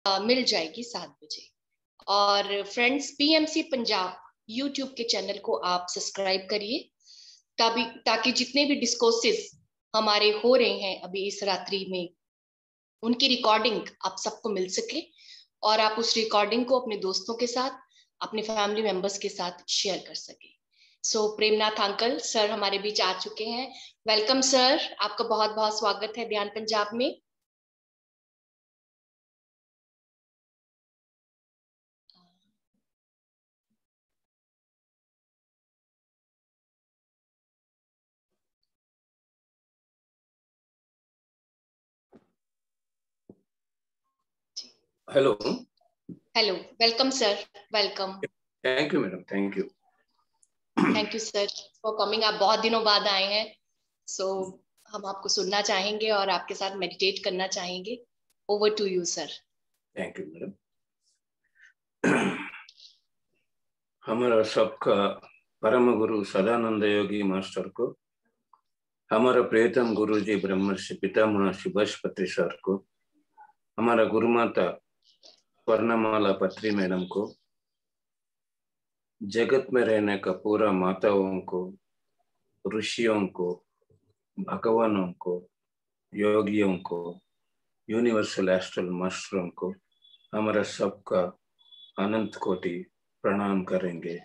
मिल जाएगी 7 बजे। और फ्रेंड्स, पीएमसी पंजाब यूट्यूब के चैनल को आप सब्सक्राइब करिए, ताकि जितने भी डिस्कोर्सेस हमारे हो रहे हैं अभी इस रात्रि में, उनकी रिकॉर्डिंग आप सबको मिल सके और आप उस रिकॉर्डिंग को अपने दोस्तों के साथ, अपने फैमिली मेंबर्स के साथ शेयर कर सके। सो प्रेमनाथ अंकल सर हमारे बीच आ चुके हैं। वेलकम सर, आपका बहुत बहुत स्वागत है ध्यान पंजाब में। Hello hello, welcome sir, welcome. Thank you madam, thank you sir for coming. आप बहुत दिनों बाद आए हैं, सो हम आपको सुनना चाहेंगे और आपके साथ मेडिटेट करना चाहेंगे। Over to you sir. Thank you madam. हमारा सबका परम गुरु सदानंद योगी मास्टर को, हमारा प्रियतम गुरु जी ब्रह्मर्षि पितामह शिवशपति सर को, हमारा गुरु माता स्वर्णमाला पत्री मैडम को, जगत में रहने का पूरा माताओं को, ऋषियों को, भगवानों को, योगियों को, यूनिवर्सल एस्ट्रल मास्टरों को, हमारा सबका अनंत कोटि प्रणाम करेंगे,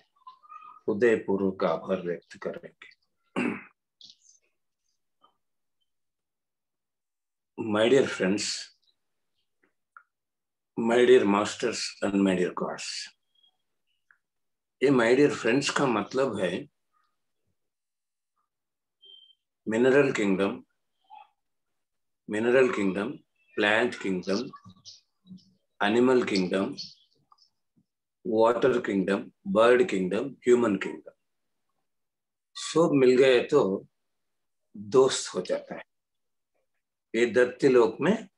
हृदयपूर्वक आभार व्यक्त करेंगे। My dear friends, my dear masters and my dear gods, ये my dear friends का मतलब है mineral kingdom, plant kingdom, animal kingdom, water kingdom, bird kingdom, human kingdom, सब मिल गए तो दोस्त हो जाता है। ये धरती लोक में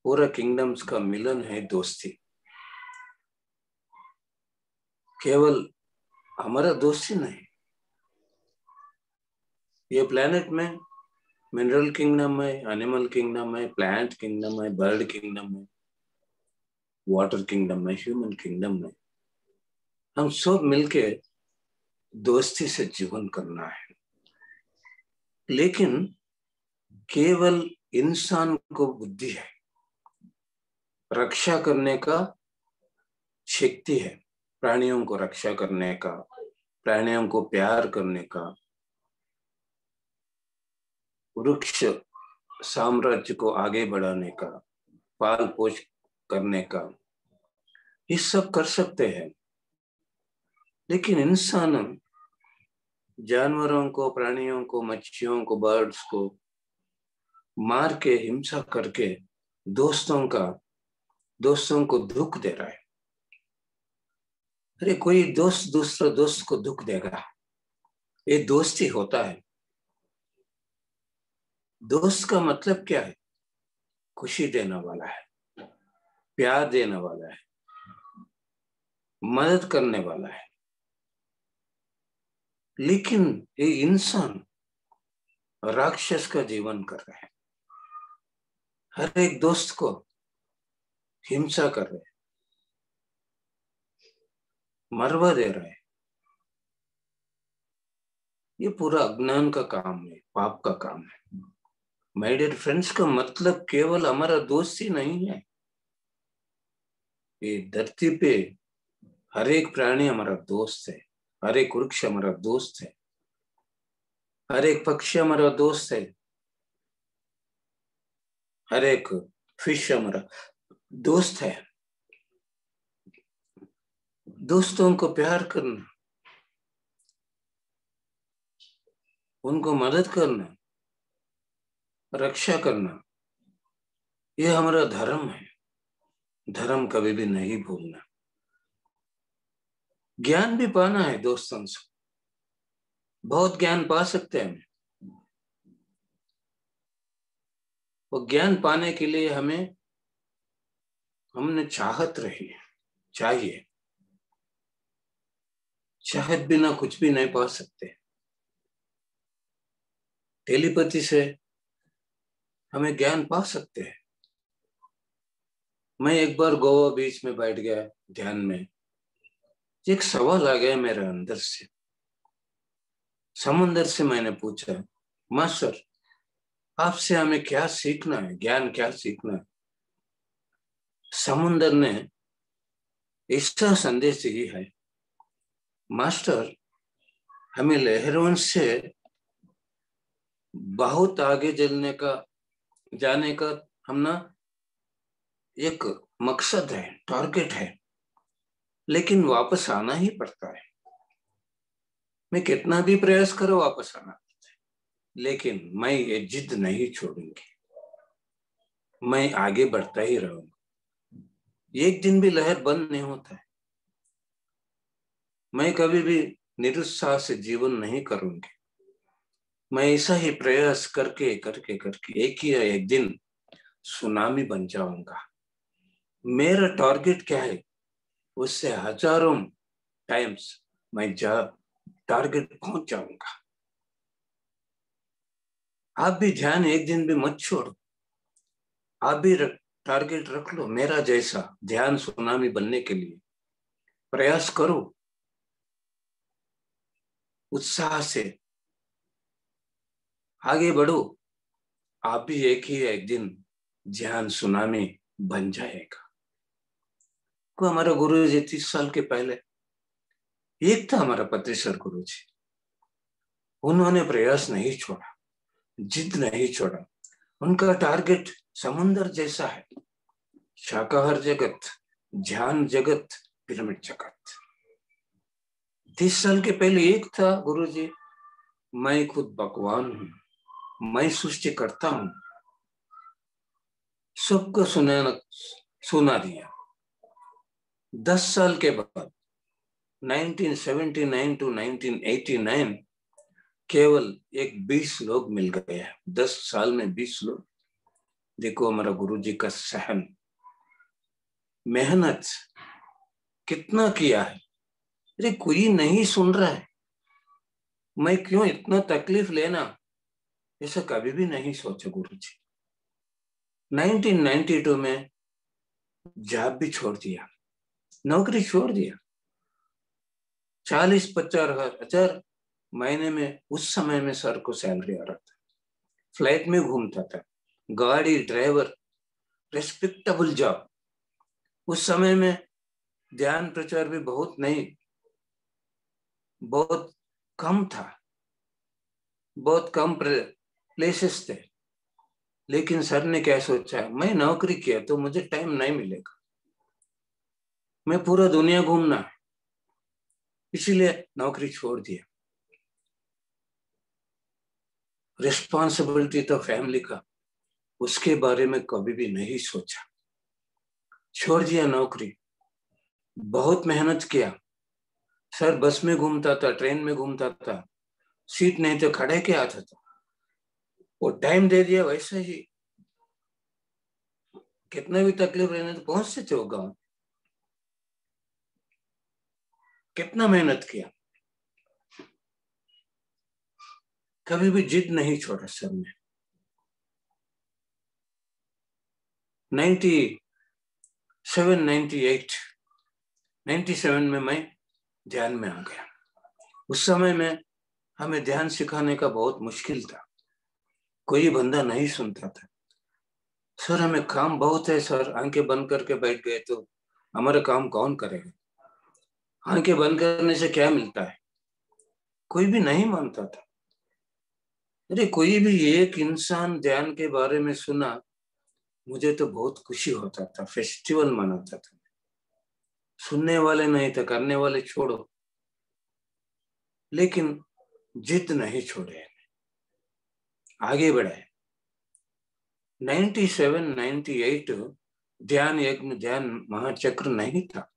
पूरा किंगडम्स का मिलन है दोस्ती। केवल हमारा दोस्ती नहीं, ये प्लेनेट में मिनरल किंगडम है, एनिमल किंगडम है, प्लांट किंगडम है, बर्ड किंगडम है, वाटर किंगडम है, ह्यूमन किंगडम है। हम सब मिलके दोस्ती से जीवन करना है। लेकिन केवल इंसान को बुद्धि है, रक्षा करने का शक्ति है, प्राणियों को रक्षा करने का, प्राणियों को प्यार करने का, वृक्ष साम्राज्य को आगे बढ़ाने का, पाल पोष करने का, ये सब कर सकते हैं। लेकिन इंसान जानवरों को, प्राणियों को, मच्छियों को, बर्ड्स को मार के, हिंसा करके दोस्तों को दुख दे रहा है। अरे कोई दोस्त दूसरा दोस्त को दुख देगा, ये दोस्ती होता है? दोस्त का मतलब क्या है? खुशी देने वाला है, प्यार देने वाला है, मदद करने वाला है। लेकिन ये इंसान राक्षस का जीवन कर रहा है, हर एक दोस्त को हिंसा कर रहे हैं, मरवा दे रहे हैं। ये पूरा अज्ञान का काम है, पाप का काम है। माय डियर फ्रेंड्स का मतलब केवल हमारा दोस्त ही नहीं है। ये धरती पे हर एक प्राणी हमारा दोस्त है, हर एक वृक्ष हमारा दोस्त है, हर एक पक्षी हमारा दोस्त है, हर एक फिश हमारा दोस्त है। दोस्तों को प्यार करना, उनको मदद करना, रक्षा करना, ये हमारा धर्म है। धर्म कभी भी नहीं भूलना। ज्ञान भी पाना है दोस्तों से, बहुत ज्ञान पा सकते हैं। वो ज्ञान पाने के लिए हमने चाहत रही चाहिए। चाहत बिना कुछ भी नहीं पा सकते। टेलीपैथी से हमें ज्ञान पा सकते हैं, मैं एक बार गोवा बीच में बैठ गया ध्यान में। एक सवाल आ गया मेरे अंदर से, समुंदर से मैंने पूछा, मास्टर आपसे हमें क्या सीखना है, ज्ञान क्या सीखना है? समुंदर ने इसका संदेश यही है, मास्टर हमें लहरों से बहुत आगे जाने का हम ना एक मकसद है, टारगेट है, लेकिन वापस आना ही पड़ता है। मैं कितना भी प्रयास करो वापस आना पड़ता है, लेकिन मैं ये जिद नहीं छोड़ूंगी, मैं आगे बढ़ता ही रहूंगा। एक दिन भी लहर बंद नहीं होता है। मैं कभी भी निरुत्साह से जीवन नहीं करूंगी। मैं ऐसा ही प्रयास करके करके करके एक दिन सुनामी बन जाऊंगा। मेरा टारगेट क्या है, उससे हजारों टाइम्स मैं टारगेट पहुंच जाऊंगा। आप भी ध्यान एक दिन भी मत छोड़ो, आप भी टारगेट रख लो मेरा जैसा, ध्यान सुनामी बनने के लिए प्रयास करो, उत्साह से आगे बढ़ो। आप भी एक दिन ध्यान सुनामी बन जाएगा। को हमारा गुरु जी 30 साल के पहले, एक था हमारा पतेश्वर गुरु जी, उन्होंने प्रयास नहीं छोड़ा, जिद नहीं छोड़ा। उनका टारगेट समुंदर जैसा है, शाकाहार जगत, ध्यान जगत, पिरामिड जगत। 30 साल के पहले एक था गुरु जी, मैं खुद भगवान हूं, मैं सृष्टि करता हूं, सबको सुना दिया। 10 साल के बाद 1979 टू 1989 केवल 20 लोग मिल गए हैं। 10 साल में 20 लोग। देखो हमारा गुरु जी का सहन, मेहनत कितना किया है। अरे कोई नहीं सुन रहा है, मैं क्यों इतना तकलीफ लेना, ऐसा कभी भी नहीं सोचा गुरु जी। 1992 में जॉब भी छोड़ दिया, नौकरी छोड़ दिया। 40-50 हजार महीने में उस समय में सर को सैलरी आ रहा था। फ्लाइट में घूमता था, गाड़ी ड्राइवर, रेस्पेक्टेबल जॉब। उस समय में ध्यान प्रचार भी बहुत नहीं, बहुत कम था, बहुत कम प्लेसेस थे। लेकिन सर ने क्या सोचा, मैं नौकरी किया तो मुझे टाइम नहीं मिलेगा, मैं पूरा दुनिया घूमना है, इसीलिए नौकरी छोड़ दिया। रिस्पॉन्सिबिलिटी तो फैमिली का, उसके बारे में कभी भी नहीं सोचा, छोड़ दिया नौकरी। बहुत मेहनत किया। सर बस में घूमता था, ट्रेन में घूमता था, सीट नहीं तो खड़े के आता था, वो टाइम दे दिया वैसे ही। कितना भी तकलीफ रहने तो पहुंचते थे वो गांव। कितना मेहनत किया, कभी भी जिद नहीं छोड़ा सर ने। 97, 98, 97 में मैं ध्यान में आ गया। उस समय में हमें ध्यान सिखाने का बहुत मुश्किल था, कोई बंदा नहीं सुनता था। सर हमें काम बहुत है सर, आंखें बंद करके बैठ गए तो हमारा काम कौन करेगा, आंखें बंद करने से क्या मिलता है, कोई भी नहीं मानता था। अरे कोई भी एक इंसान ध्यान के बारे में सुना, मुझे तो बहुत खुशी होता था, फेस्टिवल मनाता था। सुनने वाले नहीं थे, करने वाले छोड़ो, लेकिन जिद नहीं छोड़े, आगे बढ़े। 97, 98 ध्यान महाचक्र नहीं था।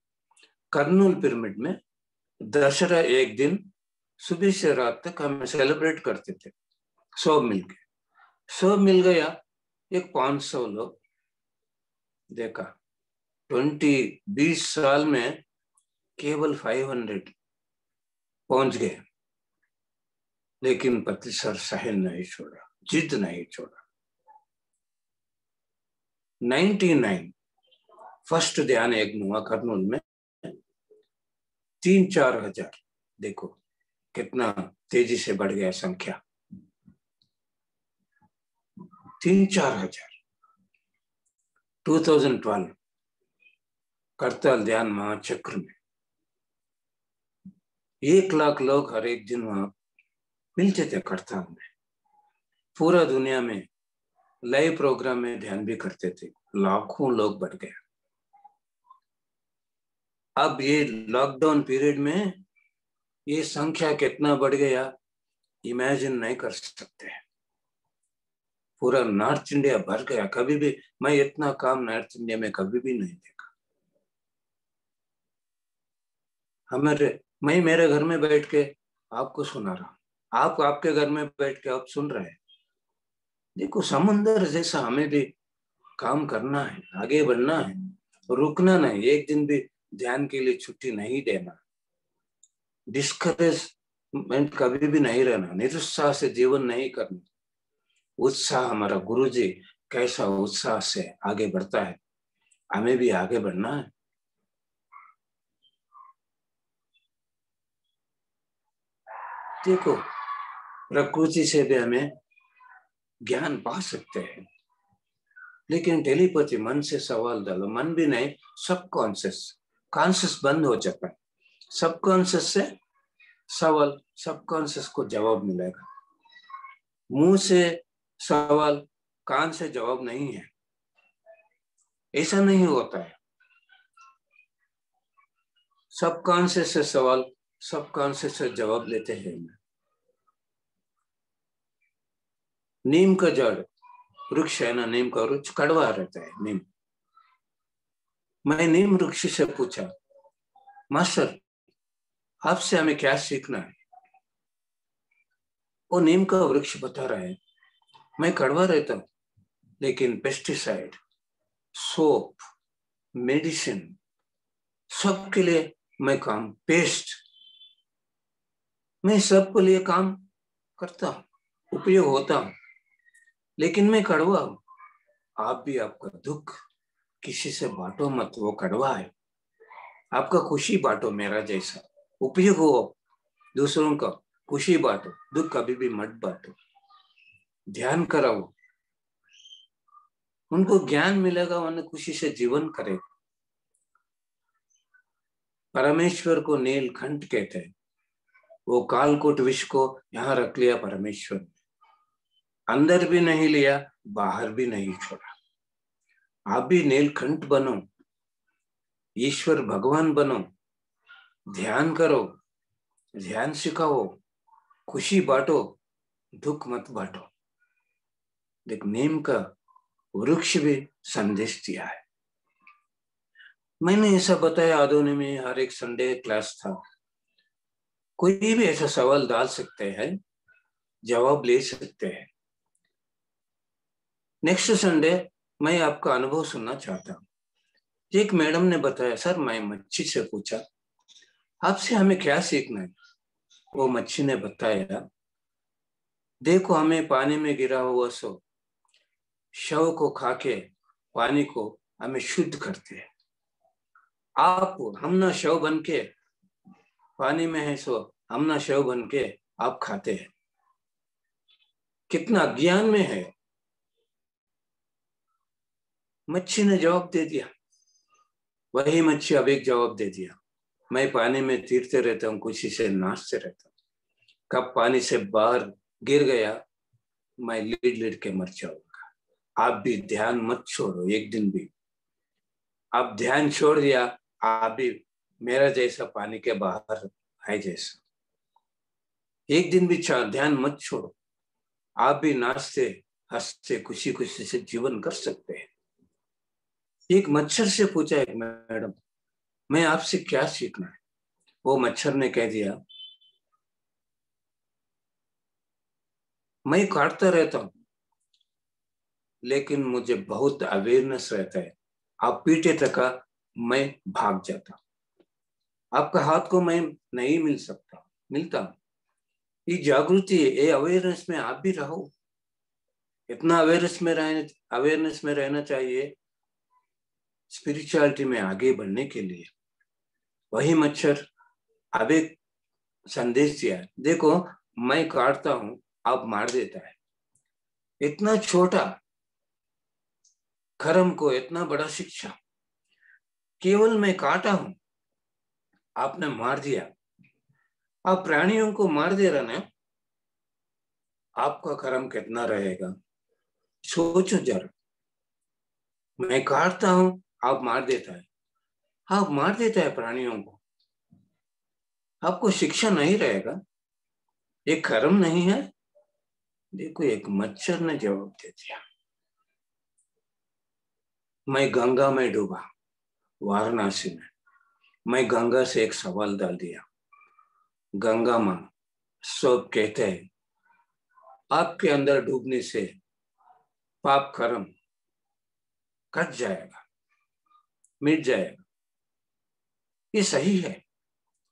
कर्नूल पिरामिड में दशहरा एक दिन सुबह से रात तक हम सेलिब्रेट करते थे। सब मिल गया। एक 500 लोग देखा। 20 साल में केवल 500 पहुंच गए, लेकिन पतिसर सहन नहीं छोड़ा, जिद नहीं छोड़ा। 99 फर्स्ट ध्यान यज्ञ हुआ कर्नूल में, 3-4 हजार। देखो कितना तेजी से बढ़ गया संख्या, 3-4 हजार। 2012 करताल ध्यान महाचक्र में 1 लाख लोग हर एक दिन वहां मिलते थे करताल में। पूरा दुनिया में लाइव प्रोग्राम में ध्यान भी करते थे, लाखों लोग बढ़ गए। अब ये लॉकडाउन पीरियड में ये संख्या कितना बढ़ गया इमेजिन नहीं कर सकते। पूरा नॉर्थ इंडिया भर गया। कभी भी मैं इतना काम नॉर्थ इंडिया में कभी भी नहीं देखा। मैं मेरे घर में बैठ के आपको सुना रहा हूं, आप आपके घर में बैठ के आप सुन रहे हैं। देखो समंदर जैसा हमें भी काम करना है, आगे बढ़ना है, रुकना नहीं, एक दिन भी ध्यान के लिए छुट्टी नहीं देना, डिस्करेजमेंट कभी भी नहीं रहना, निरुत्साह से जीवन नहीं करना। उत्साह, हमारा गुरुजी कैसा उत्साह से आगे बढ़ता है, हमें भी आगे बढ़ना है। देखो प्रकृति से भी हमें ज्ञान पा सकते हैं, लेकिन टेलीपैथी मन से सवाल डालो, मन भी नहीं, सबकॉन्शियस, कॉन्शियस बंद हो जाता है, सबकॉन्शियस से सवाल, सबकॉन्शियस को जवाब मिलेगा। मुंह से सवाल, कान से जवाब नहीं है, ऐसा नहीं होता है। सबकॉन्शियस से सवाल, सबकॉन्शियस से जवाब लेते हैं। नीम का जड़ वृक्ष है ना, नीम का वृक्ष कड़वा रहता है नीम। मैं नीम वृक्ष से पूछा, मास्टर आपसे हमें क्या सीखना है? वो नीम का वृक्ष बता रहा है, मैं कड़वा रहता हूं, लेकिन पेस्टिसाइड, सोप, मेडिसिन सबके लिए मैं काम, पेस्ट, मैं सबके लिए काम करता हूं, उपयोग होता हूं, लेकिन मैं कड़वा हूं। आप भी आपका दुख किसी से बांटो मत, वो कड़वा है। आपका खुशी बांटो मेरा जैसा, उपयोग हो दूसरों का, खुशी बांटो, दुख कभी भी मत बांटो। ध्यान कराओ, उनको ज्ञान मिलेगा, उन्हें खुशी से जीवन करे। परमेश्वर को नीलकंठ कहते हैं। वो कालकूट विष को यहां रख लिया परमेश्वर ने, अंदर भी नहीं लिया, बाहर भी नहीं छोड़ा। आप भी नीलकंठ बनो, ईश्वर भगवान बनो, ध्यान करो, ध्यान सिखाओ, खुशी बांटो, दुख मत बांटो। देख नीम का वृक्ष भी संदेश दिया है। मैंने ऐसा बताया, आदोनी में हर एक संडे क्लास था, कोई भी ऐसा सवाल डाल सकते हैं, जवाब ले सकते हैं। नेक्स्ट संडे मैं आपका अनुभव सुनना चाहता हूँ। एक मैडम ने बताया, सर मैं मच्छी से पूछा आपसे हमें क्या सीखना है? वो मच्छी ने बताया, देखो हमें पानी में गिरा हुआ शव को खाके पानी को हमें शुद्ध करते हैं। आप हम ना शव बन के पानी में है, हम ना शव बन के आप खाते हैं। कितना ज्ञान में है। मच्छी ने जवाब दे दिया, वही मच्छी अब एक जवाब दे दिया, मैं पानी में तीरते रहता हूँ, खुशी से नाचते रहता हूँ, कब पानी से बाहर गिर गया मैं लीड लीड के मर जाऊंगा। आप भी ध्यान मत छोड़ो एक दिन भी। आप ध्यान छोड़ दिया, आप भी मेरा जैसा पानी के बाहर है जैसा। एक दिन भी ध्यान मत छोड़ो, आप भी नाचते हंसते खुशी खुशी से जीवन कर सकते हैं। एक मच्छर से पूछा एक मैडम, मैं आपसे क्या सीखना है? वो मच्छर ने कह दिया, मैं काटता रहता हूं, लेकिन मुझे बहुत अवेयरनेस रहता है। आप पीटे तक मैं भाग जाता, आपका हाथ को मैं नहीं मिलता। ये जागृति, ये अवेयरनेस में आप भी रहो। इतना अवेयरनेस में रहना चाहिए स्पिरिचुअलिटी में आगे बढ़ने के लिए। वही मच्छर अब एक संदेश दिया है, देखो मैं काटता हूं, आप मार देता है। इतना छोटा कर्म को इतना बड़ा शिक्षा, केवल मैं काटा हूं, आपने मार दिया। आप प्राणियों को मार दे रहे ना, आपका कर्म कितना रहेगा सोचो जरा। मैं काटता हूं, आप मार देता है, आप मार देता है प्राणियों को, आपको शिक्षा नहीं रहेगा, ये कर्म नहीं है। देखो एक मच्छर ने जवाब दे दिया। मैं गंगा में डूबा वाराणसी में, मैं गंगा से एक सवाल डाल दिया। गंगा मां सब कहते हैं आपके अंदर डूबने से पाप कर्म कट जाएगा, मिट जाएगा। ये सही है।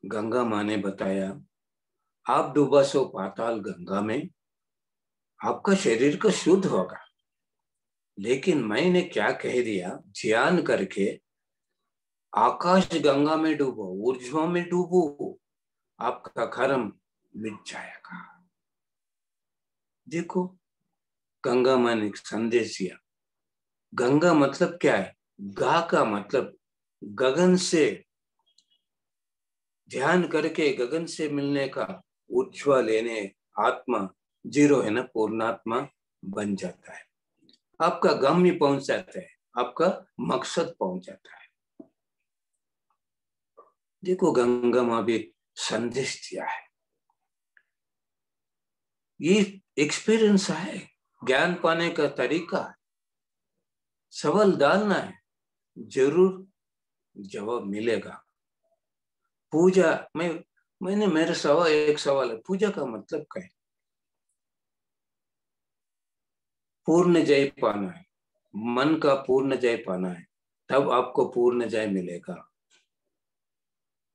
गंगा मां ने बताया आप डूबा सो पाताल गंगा में, आपका शरीर का शुद्ध होगा। लेकिन मैंने क्या कह दिया, ध्यान करके आकाश गंगा में डूबो, ऊर्जा में डूबो, आपका कर्म मिट जाएगा। देखो गंगा मां ने संदेश दिया। गंगा मतलब क्या है? गा का मतलब गगन से, ध्यान करके गगन से मिलने का ऊर्जा लेने, आत्मा जीरो है ना, पूर्णात्मा बन जाता है, आपका गम्य पहुंच जाता है, आपका मकसद पहुंच जाता है। देखो गंगा मां भी संदेश दिया है, ये एक्सपीरियंस है, ज्ञान पाने का तरीका है। सवाल डालना है, जरूर जवाब मिलेगा। पूजा मैंने मेरे एक सवाल है, पूजा का मतलब क्या है? पूर्ण जय पाना है, मन का पूर्ण जय पाना है, तब आपको पूर्ण जय मिलेगा।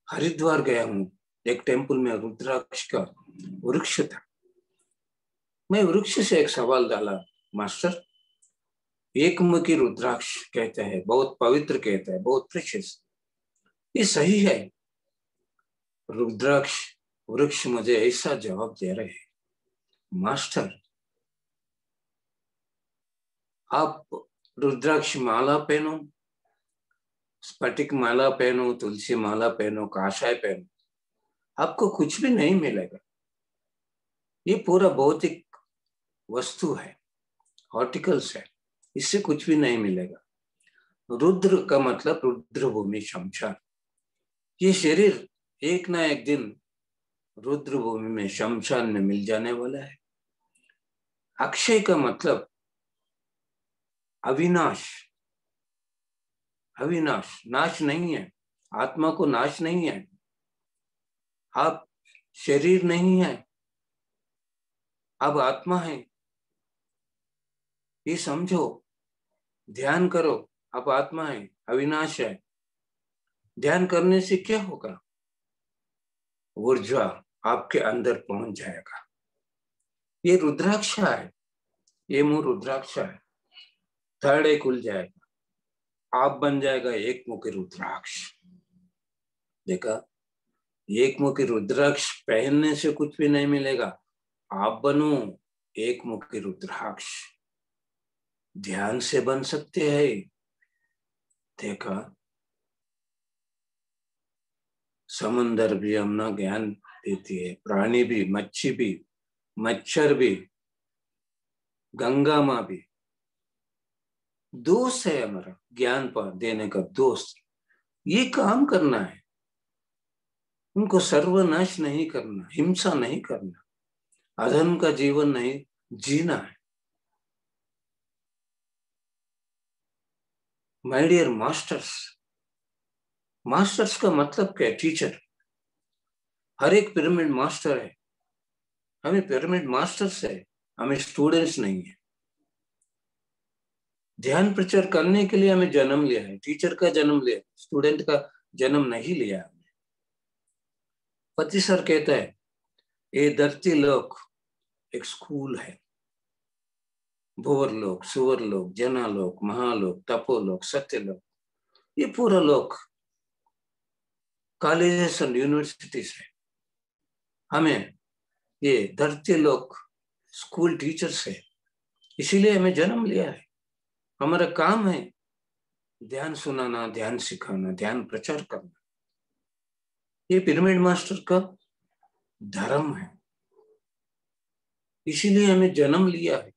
हरिद्वार गया हूं, एक टेंपल में रुद्राक्ष का वृक्ष था। मैं वृक्ष से एक सवाल डाला, मास्टर एकमुखी रुद्राक्ष कहते हैं, बहुत पवित्र कहते हैं, बहुत प्रेशियस, ये सही है? रुद्राक्ष वृक्ष मुझे ऐसा जवाब दे रहे हैं, मास्टर आप रुद्राक्ष माला पहनो, स्फटिक माला पहनो, तुलसी माला पहनो, काशाय पहनो, आपको कुछ भी नहीं मिलेगा। ये पूरा भौतिक वस्तु है, आर्टिकल्स है, इससे कुछ भी नहीं मिलेगा। रुद्र का मतलब रुद्र भूमि शमशान। ये शरीर एक ना एक दिन रुद्र भूमि में, शमशान में मिल जाने वाला है। अक्षय का मतलब अविनाश, अविनाश, नाश नहीं है, आत्मा को नाश नहीं है, आप शरीर नहीं है, अब आत्मा है, ये समझो, ध्यान करो, अब आत्मा है, अविनाश है। ध्यान करने से क्या होगा? ऊर्जा आपके अंदर पहुंच जाएगा। ये रुद्राक्ष है, ये मुंह रुद्राक्ष है, थर्ड एक खुल जाएगा, आप बन जाएगा एक मुखी रुद्राक्ष। देखा, एक मुखी रुद्राक्ष पहनने से कुछ भी नहीं मिलेगा, आप बनो एक मुखी रुद्राक्ष, ध्यान से बन सकते हैं। देखा, समंदर भी हमना ज्ञान देती है, प्राणी भी, मच्छी भी, मच्छर भी, गंगा माँ भी, दोस्त है हमारा, ज्ञान पर देने का दोस्त। ये काम करना है, उनको सर्वनाश नहीं करना, हिंसा नहीं करना, अधर्म का जीवन नहीं जीना है। माय डियर मास्टर्स, मास्टर्स का मतलब क्या है? टीचर। हर एक पिरामिड मास्टर है, हमें पिरामिड मास्टर्स है, हमें स्टूडेंट्स नहीं है। ध्यान प्रचार करने के लिए हमें जन्म लिया है, टीचर का जन्म लिया, स्टूडेंट का जन्म नहीं लिया हमने। पति सर कहता है ये धरती लोक एक स्कूल है, भुवर लोक, सुवर लोक, जना लोक, महालोक, तपोलोक, सत्यलोक, ये पूरा लोग कॉलेजेस एंड यूनिवर्सिटीज है। हमें ये धरती लोग स्कूल टीचर्स है, इसीलिए हमें जन्म लिया है। हमारा काम है ध्यान सुनाना, ध्यान सिखाना, ध्यान प्रचार करना। ये पिरामिड मास्टर का धर्म है, इसीलिए हमें जन्म लिया है।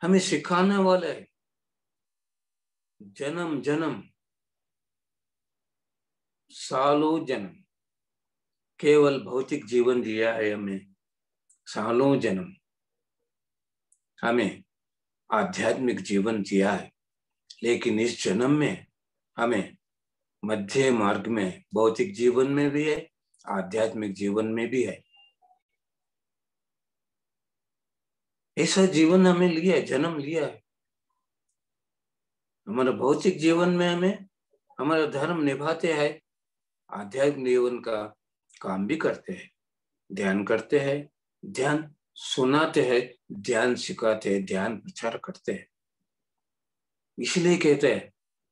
हमें सिखाने वाला है। जन्म जन्म सालों जन्म केवल भौतिक जीवन दिया है हमें, सालों जन्म हमें आध्यात्मिक जीवन दिया है। लेकिन इस जन्म में हमें मध्य मार्ग में भौतिक जीवन में भी है, आध्यात्मिक जीवन में भी है। ऐसा जीवन हमें लिया है, जन्म लिया है। हमारा भौतिक जीवन में हमें हमारा धर्म निभाते हैं, आध्यात्मिक जीवन का काम भी करते हैं, ध्यान करते हैं, ध्यान सुनाते हैं, ध्यान सिखाते हैं, ध्यान प्रचार करते हैं। इसलिए कहते हैं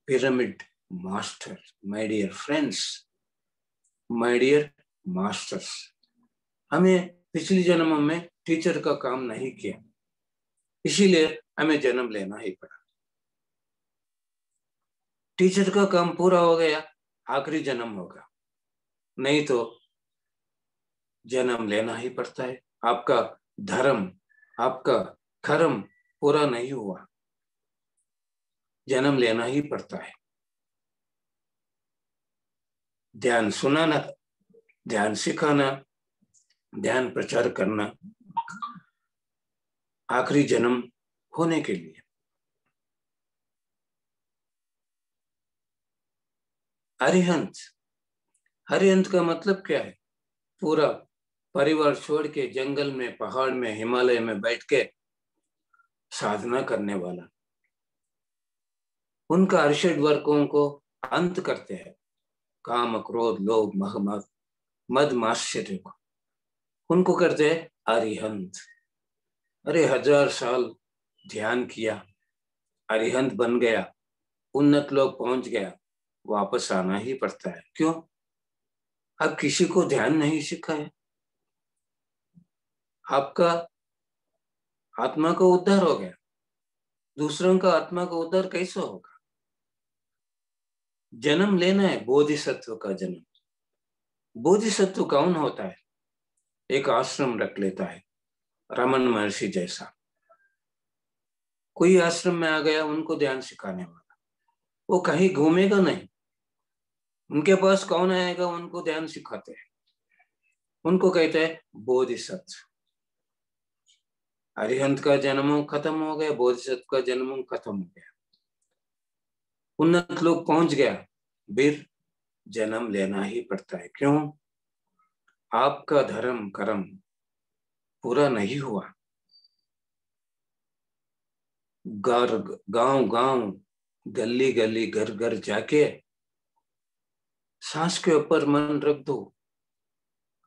pyramid master, my dear friends, my dear masters. हमें पिछले जन्म में टीचर का काम नहीं किया, इसीलिए हमें जन्म लेना ही पड़ा। टीचर का काम पूरा हो गया, आखिरी जन्म होगा, नहीं तो जन्म लेना ही पड़ता है। आपका धर्म, आपका कर्म पूरा नहीं हुआ, जन्म लेना ही पड़ता है। ध्यान सुनाना, ध्यान सिखाना, ध्यान प्रचार करना, आखिरी जन्म होने के लिए। अरिहंत, अरिहंत का मतलब क्या है? पूरा परिवार छोड़ के जंगल में, पहाड़ में, हिमालय में बैठ के साधना करने वाला। उनका अर्षद वर्गों को अंत करते हैं, काम, क्रोध, लोभ, मोह, मद, मात्सर्य को, उनको करते हैं अरिहंत। अरे 1000 साल ध्यान किया, अरिहंत बन गया, उन्नत लोग पहुंच गया, वापस आना ही पड़ता है। क्यों? अब किसी को ध्यान नहीं सिखाया, आपका आत्मा का उद्धार हो गया, दूसरों का आत्मा का उद्धार कैसे होगा? जन्म लेना है बोधिसत्व का जन्म। बोधिसत्व कौन होता है? एक आश्रम रख लेता है, रमन महर्षि जैसा। कोई आश्रम में आ गया, उनको ध्यान सिखाने वाला, वो कहीं घूमेगा नहीं, उनके पास कौन आएगा, उनको ध्यान सिखाते हैं, उनको कहते हैं बोधिसत्व। अरिहंत का जन्म खत्म हो गया, बोधिसत्व का जन्म खत्म हो गया, उन्नत लोग पहुंच गया, फिर जन्म लेना ही पड़ता है। क्यों? आपका धर्म कर्म पूरा नहीं हुआ। गांव गांव, गली गली, घर घर जाके सांस के ऊपर मन रख दो,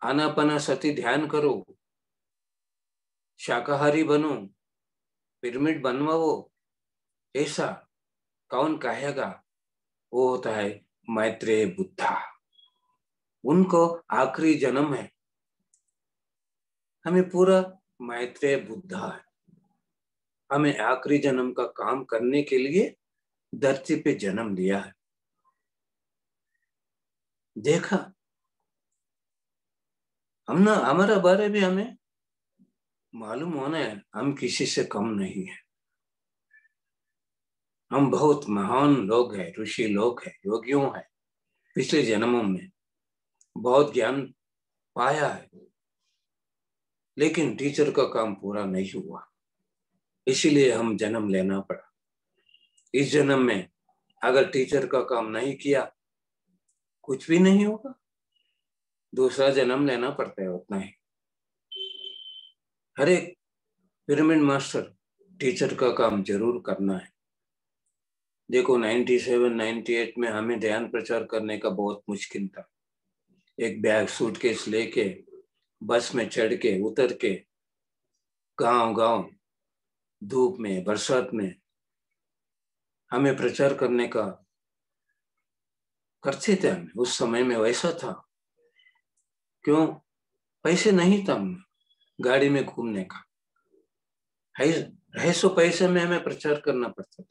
आनापाना सती ध्यान करो, शाकाहारी बनो, पिरामिड बनवाओ, ऐसा कौन कहेगा? वो होता है मैत्रेय बुद्धा। उनको आखिरी जन्म है, हमें पूरा मैत्रेय बुद्धा है। हमें आखिरी जन्म का काम करने के लिए धरती पे जन्म लिया है। देखा हमने, हमारा बारे में हमें मालूम होना है, हम किसी से कम नहीं है। हम बहुत महान लोग हैं, ऋषि लोग हैं, योगियों हैं, पिछले जन्मों में बहुत ज्ञान पाया है, लेकिन टीचर का काम पूरा नहीं हुआ, इसीलिए हम जन्म लेना पड़ा। इस जन्म में अगर टीचर का काम नहीं किया, कुछ भी नहीं होगा, दूसरा जन्म लेना पड़ता है, उतना ही। हर एक पिरामिड मास्टर टीचर का काम जरूर करना है। देखो 97, 98 में हमें ध्यान प्रचार करने का बहुत मुश्किल था। एक बैग सूटकेस लेके बस में चढ़ के उतर के गांव गांव, धूप में, बरसात में हमें प्रचार करने का करते थे। हम उस समय में वैसा था। क्यों? पैसे नहीं था हमें गाड़ी में घूमने का। है सो पैसे में हमें प्रचार करना पड़ता था।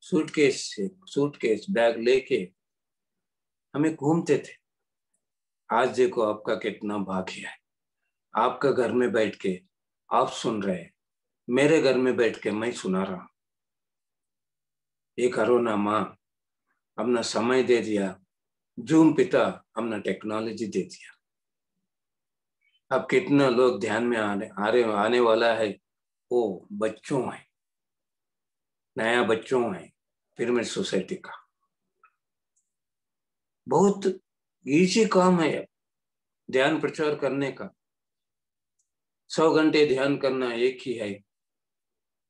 सूटकेस बैग लेके हमें घूमते थे। आज देखो आपका कितना भाग्य है, आपका घर में बैठ के आप सुन रहे हैं, मेरे घर में बैठ के मैं सुना रहा हूं। ये कोरोना माँ अपना समय दे दिया, जूम पिता हमने टेक्नोलॉजी दे दिया। अब कितना लोग ध्यान में आने वाला है, वो बच्चों है, नया बच्चों है पिरामिड सोसाइटी का। बहुत इजी काम है ध्यान प्रचार करने का। 100 घंटे ध्यान करना एक ही है,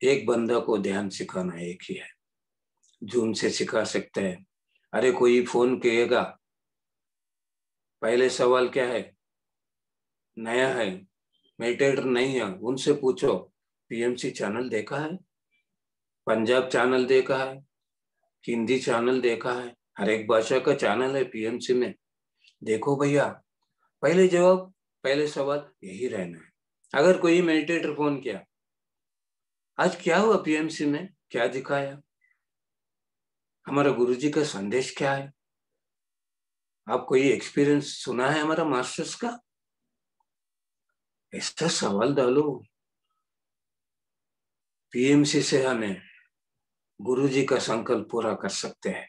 एक बंदा को ध्यान सिखाना एक ही है। जूम से सिखा सकते हैं। अरे कोई फोन कहेगा, पहले सवाल क्या है, नया है, मेडिटेटर नहीं है, उनसे पूछो पीएमसी चैनल देखा है, पंजाब चैनल देखा है, हिंदी चैनल देखा है, हर एक भाषा का चैनल है पीएमसी में। देखो भैया, पहले जवाब, पहले सवाल यही रहना है। अगर कोई मेडिटेटर फोन किया, आज क्या हुआ पीएमसी में, क्या दिखाया, हमारा गुरुजी का संदेश क्या है, आप कोई एक्सपीरियंस सुना है हमारा मास्टर्स का, ऐसा सवाल डालो। पीएमसी से हमें गुरुजी का संकल्प पूरा कर सकते हैं।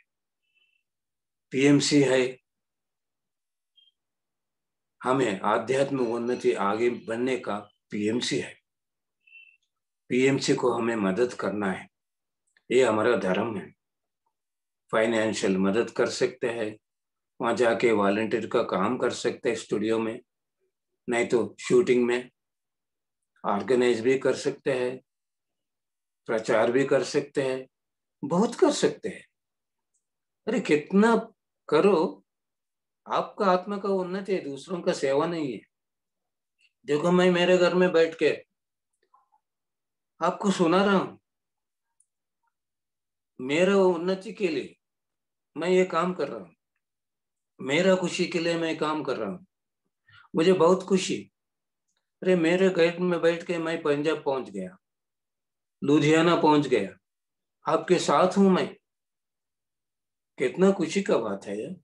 पीएमसी है हमें आध्यात्मिक उन्नति आगे बढ़ने का, पीएमसी है। पीएमसी को हमें मदद करना है, ये हमारा धर्म है। फाइनेंशियल मदद कर सकते हैं, वहां जाके वॉलंटियर का काम कर सकते हैं स्टूडियो में, नहीं तो शूटिंग में ऑर्गेनाइज भी कर सकते हैं, प्रचार भी कर सकते हैं, बहुत कर सकते हैं। अरे कितना करो, आपका आत्मा का उन्नति है, दूसरों का सेवा नहीं है। देखो मैं मेरे घर में बैठ के आपको सुना रहा हूं, मेरा उन्नति के लिए मैं ये काम कर रहा हूं, मेरा खुशी के लिए मैं काम कर रहा हूं, मुझे बहुत खुशी। अरे मेरे घर में बैठ के मैं पंजाब पहुंच गया, लुधियाना पहुंच गया, आपके साथ हूं मैं, कितना खुशी का बात है यार।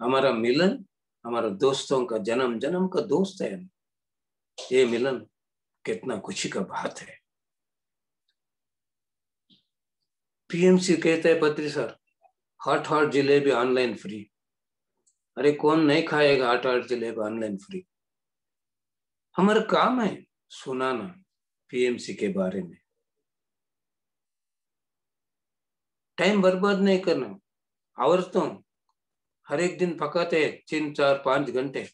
हमारा मिलन, हमारा दोस्तों का जन्म जन्म का दोस्त है, ये मिलन कितना खुशी का बात है। पीएमसी कहते हैं पत्री sir, hot hot jalebi online free. अरे कौन नहीं खाएगा hot hot jalebi online free. हमारा काम है सुनाना पीएमसी के बारे में, टाइम बर्बाद नहीं करना। और तो हर एक दिन पकाते 3, 4, 5 घंटे,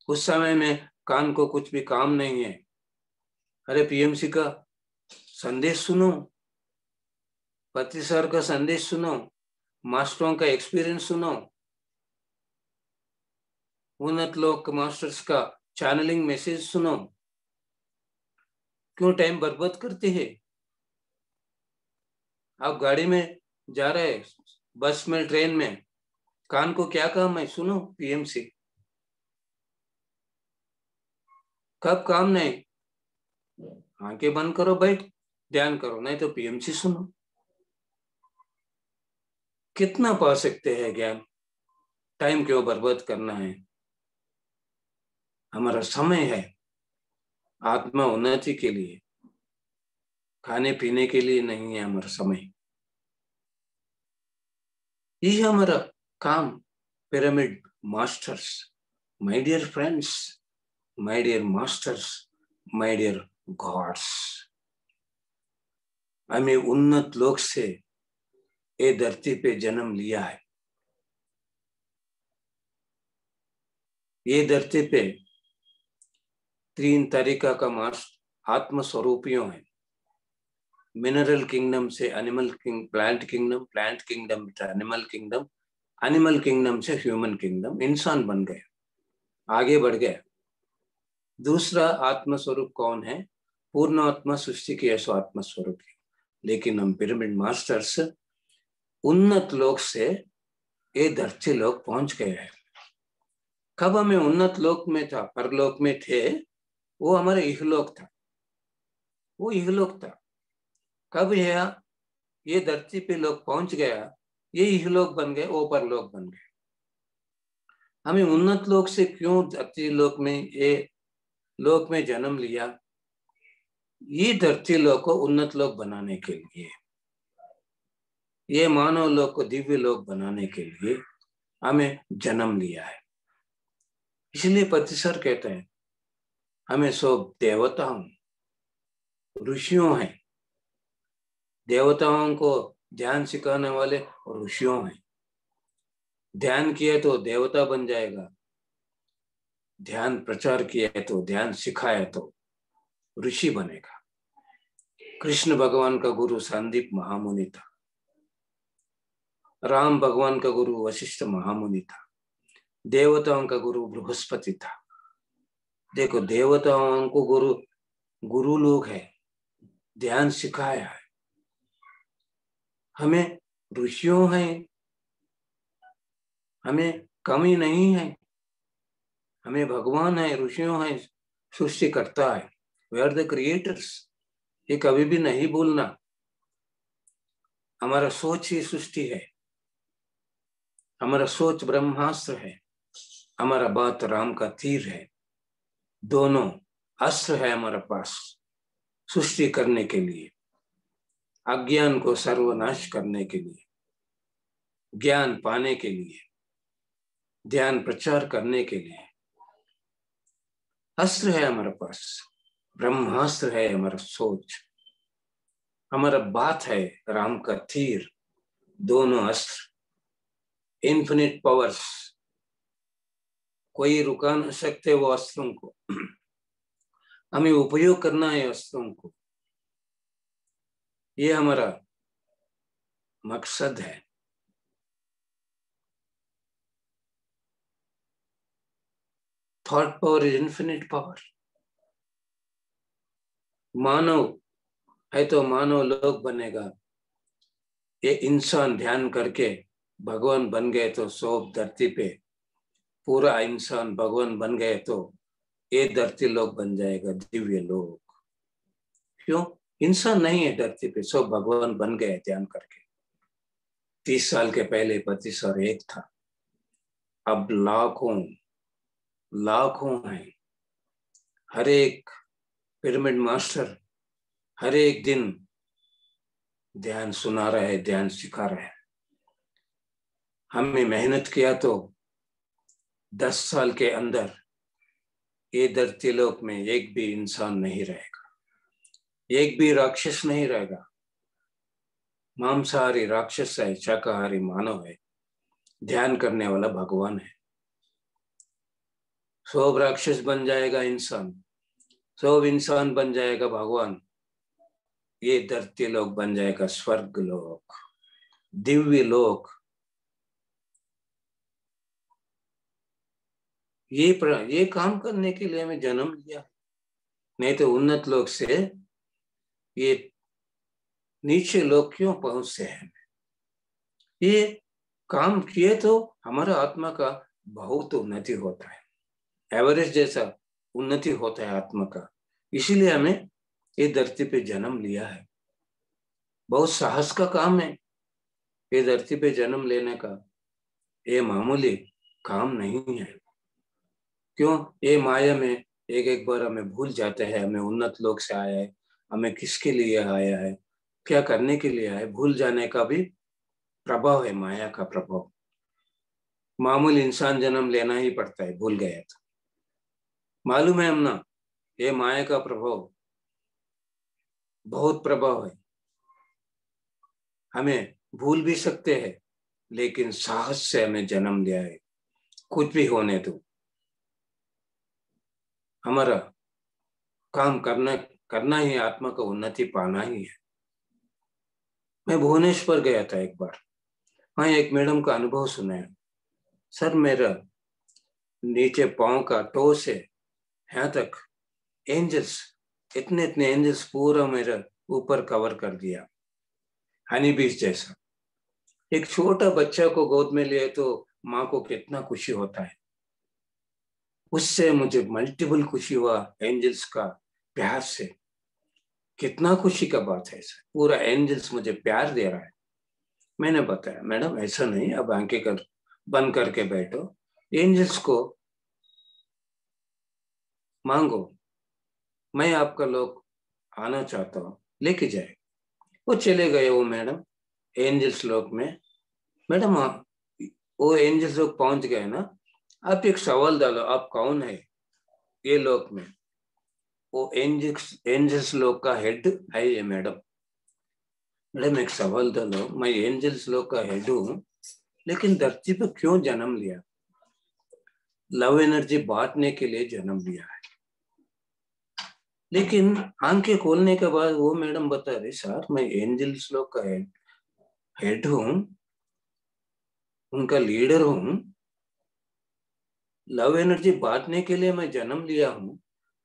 उस समय में कान को कुछ भी काम नहीं है। अरे पीएमसी का संदेश सुनो, पति सर का संदेश सुनो, मास्टरों का एक्सपीरियंस सुनो, उन्नत लोक मास्टर्स का चैनलिंग मैसेज सुनो। क्यों टाइम बर्बाद करते हैं? आप गाड़ी में जा रहे, बस में, ट्रेन में, कान को क्या काम है, सुनो पीएमसी। कब काम नहीं, आंखें बंद करो, बैठ ध्यान करो, नहीं तो पीएमसी सुनो। कितना पा सकते हैं ज्ञान, टाइम क्यों बर्बाद करना है। हमारा समय है आत्मा उन्नति के लिए, खाने पीने के लिए नहीं है हमारा समय। ये हमारा काम। Pyramid masters, my dear friends, my dear masters, my dear gods, हमें उन्नत लोक से ये धरती पे जन्म लिया है। ये धरती पे 3 तरीका का मास्टर आत्म स्वरूपियों है। मिनरल किंगडम से animal plant kingdom, plant kingdom से एनिमल किंगडम, एनिमल किंगडम से ह्यूमन किंगडम, इंसान बन गया, आगे बढ़ गया। दूसरा आत्म स्वरूप कौन है? पूर्ण आत्मा, सृष्टि की ऐसा आत्म स्वरूप है। लेकिन हम पिरामिड मास्टर्स उन्नत लोक से ये धरती लोक पहुंच गए हैं। कब हमें उन्नत लोक में था, परलोक में थे, वो हमारे इहलोक था, वो इहलोक था। कब ये धरती पे लोग पहुंच गया, ये इहलोक बन गए, वो परलोक बन गए। हमें उन्नत लोक से क्यों धरती लोक में, ये लोक में जन्म लिया? ये धरती लोक को उन्नत लोक बनाने के लिए, ये मानव लोक को दिव्य लोक बनाने के लिए हमें जन्म लिया है। इसलिए पतिसर कहते हैं हमें सब देवताओं, ऋषियों हैं, देवताओं को ध्यान सिखाने वाले ऋषियों हैं। ध्यान किया तो देवता बन जाएगा, ध्यान प्रचार किया तो, ध्यान सिखाया तो ऋषि बनेगा। कृष्ण भगवान का गुरु संदीप महामुनि था, राम भगवान का गुरु वशिष्ठ महामुनि था, देवताओं का गुरु बृहस्पति था। देखो, देवताओं को गुरु लोग है, ध्यान सिखाया है। हमें ऋषियों हैं, हमें कमी नहीं है, हमें भगवान है, ऋषियों है, सृष्टि करता है। वी आर द क्रिएटर्स, ये कभी भी नहीं भूलना। हमारा सोच ही सृष्टि है, हमारा सोच ब्रह्मास्त्र है, हमारा बात राम का तीर है। दोनों अस्त्र है हमारे पास सृष्टि करने के लिए, अज्ञान को सर्वनाश करने के लिए, ज्ञान पाने के लिए, ध्यान प्रचार करने के लिए। अस्त्र है हमारे पास, ब्रह्मास्त्र है हमारा सोच, हमारा बात है राम का तीर। दोनों अस्त्र, इन्फिनिट पावर्स, कोई रुका नहीं सकते वो अस्त्रों को। हमें उपयोग करना है अस्त्रों को, ये हमारा मकसद है। Thought power is infinite power. मानव है तो मानव लोक बनेगा। ये इंसान ध्यान करके भगवान बन गए तो सब धरती पे पूरा इंसान भगवान बन गए तो ये धरती लोक बन जाएगा, दिव्य लोक। क्यों? इंसान नहीं है धरती पे, सब भगवान बन गए ध्यान करके। 30 साल के पहले 25 और 1 था, अब लाखों हैं। हर एक पिरामिड मास्टर हर एक दिन ध्यान सुना रहा है, ध्यान सिखा रहा है। हमने मेहनत किया तो 10 साल के अंदर ये धरती लोक में एक भी इंसान नहीं रहेगा, एक भी राक्षस नहीं रहेगा। मांसाहारी राक्षस है, शाकाहारी मानव है, ध्यान करने वाला भगवान है। सब राक्षस बन जाएगा इंसान, सब इंसान बन जाएगा भगवान। ये धरती लोक बन जाएगा स्वर्ग लोक, दिव्य लोक। ये काम करने के लिए हमें जन्म लिया, नहीं तो उन्नत लोक से ये नीचे लोग क्यों पहुंचते हैं? ये काम किए तो हमारा आत्मा का बहुत उन्नति होता है, एवरेज जैसा उन्नति होता है आत्मा का। इसीलिए हमें ये धरती पे जन्म लिया है। बहुत साहस का काम है ये धरती पे जन्म लेने का, ये मामूली काम नहीं है। क्यों? ये माया में एक बार हमें भूल जाते हैं हमें उन्नत लोक से आया है, हमें किसके लिए आया है, क्या करने के लिए आया है। भूल जाने का भी प्रभाव है, माया का प्रभाव। मामूली इंसान जन्म लेना ही पड़ता है, भूल गया तो। मालूम है हम ना, ये माया का प्रभाव बहुत प्रभाव है। हमें भूल भी सकते हैं, लेकिन साहस से हमें जन्म लिया है। कुछ भी होने दो, हमारा काम करना ही, आत्मा का उन्नति पाना ही है। मैं भुवनेश्वर गया था एक बार, वहां एक मैडम का अनुभव सुना। सर, मेरा नीचे पांव का टो से यहाँ तक एंजल्स, इतने एंजल्स पूरा मेरा ऊपर कवर कर दिया। हनी बीज जैसा। एक छोटा बच्चा को गोद में लिए तो माँ को कितना खुशी होता है, उससे मुझे मल्टीपल खुशी हुआ। एंजल्स का प्यार से कितना खुशी का बात है सर, पूरा एंजल्स मुझे प्यार दे रहा है। मैंने बताया मैडम ऐसा नहीं, अब आंखें कर बंद करके बैठो, एंजल्स को मांगो, मैं आपका लोग आना चाहता हूँ, लेके जाए। वो चले गए वो मैडम एंजल्स लोग में। मैडम वो एंजल्स लोग पहुंच गए ना, आप एक सवाल डालो, आप कौन है ये लोग में? वो एंजल्स लोग का हेड है ये मैडम। मैडम एक सवाल डालो, मैं एंजल्स लोग का हेड हूँ, लेकिन धरती पर क्यों जन्म लिया? लव एनर्जी बांटने के लिए जन्म लिया है। लेकिन आंखें खोलने के बाद वो मैडम बता रही सर मैं एंजल्स लोग का हेड हूँ, उनका लीडर हूँ, लव एनर्जी बांटने के लिए मैं जन्म लिया हूँ,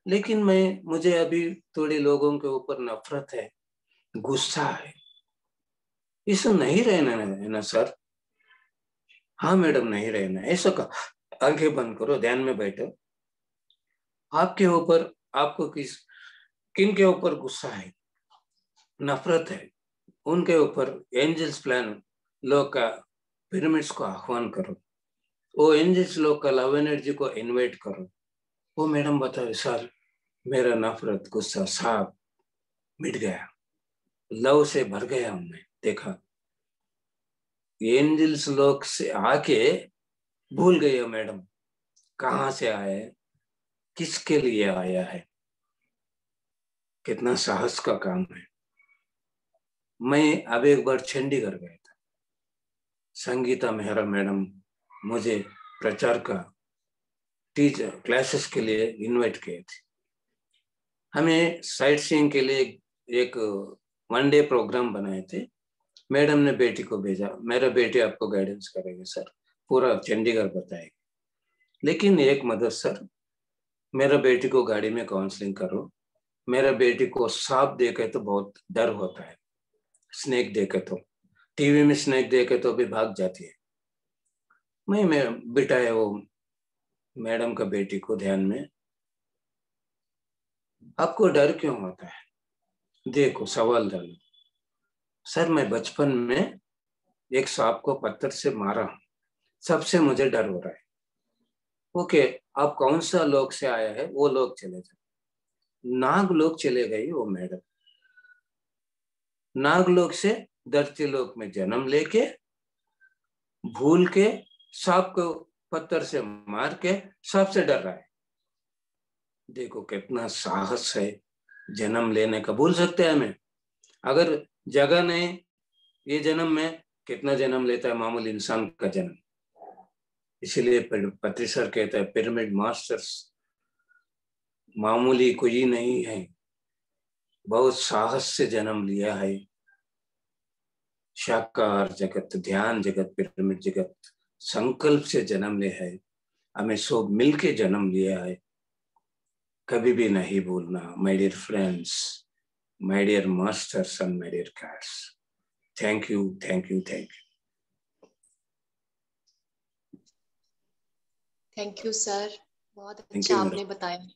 लेकिन मुझे अभी थोड़े लोगों के ऊपर नफरत है, गुस्सा है, इसे नहीं रहना है ना सर? हाँ मैडम नहीं रहना ऐसा कहा। आंखें बंद करो, ध्यान में बैठो। आपके ऊपर, आपको किन के ऊपर गुस्सा है, नफरत है, उनके ऊपर एंजल्स प्लान लोग का पिरामिड्स को आह्वान करो, वो एंजल्स लोग का लव एनर्जी को इनवाइट करो। वो मैडम बताए सर मेरा नफरत गुस्सा सब मिट गया, लव से भर गया हूं मैं। देखा एंजल्स लोग से आके भूल गए हो मैडम कहां से आए, किसके लिए आया है। कितना साहस का काम है। मैं अब एक बार चंडीगढ़ गया था, संगीता मेहरा मैडम मुझे प्रचार का टीचर क्लासेस के लिए इनवाइट किए थे। हमें साइट सीइंग के लिए एक वन डे प्रोग्राम बनाए थे। मैडम ने बेटी को भेजा, मेरा बेटी आपको गाइडेंस करेगा सर, पूरा चंडीगढ़ बताएगा। लेकिन एक मदद सर, मेरा बेटी को गाड़ी में काउंसलिंग करो। मेरा बेटी को सांप देखे तो बहुत डर होता है, स्नेक देखे तो, टीवी में स्नेक देखे तो भी भाग जाती है। मैं बिठाया वो मैडम का बेटी को ध्यान में। आपको डर क्यों होता है? देखो सवाल डालो। सर मैं बचपन में एक सांप को पत्थर से मारा हूं, सबसे मुझे डर हो रहा है। ओके, आप कौन सा लोक से आया है? वो लोग चले जाए। नाग लोग चले गई वो मैडम, नाग लोग से धरती लोक में जन्म लेके भूल के सांप को पत्थर से मार के सांप से डर रहा है। देखो कितना साहस है जन्म लेने का। भूल सकते हैं हमें, अगर जगह नहीं ये जन्म में कितना जन्म लेता है मामूली इंसान का जन्म। इसीलिए पत्री सर कहता है पिरामिड मास्टर्स मामूली कोई नहीं है, बहुत साहस से जन्म लिया है। शाकाहार जगत, ध्यान जगत, पिरामिड जगत संकल्प से जन्म लिया है, हमें सब मिलके जन्म लिया है। कभी भी नहीं भूलना my dear friends, my dear masters and my dear cats. Thank you, thank you, thank you. Thank you sir, बहुत अच्छा आपने बताया,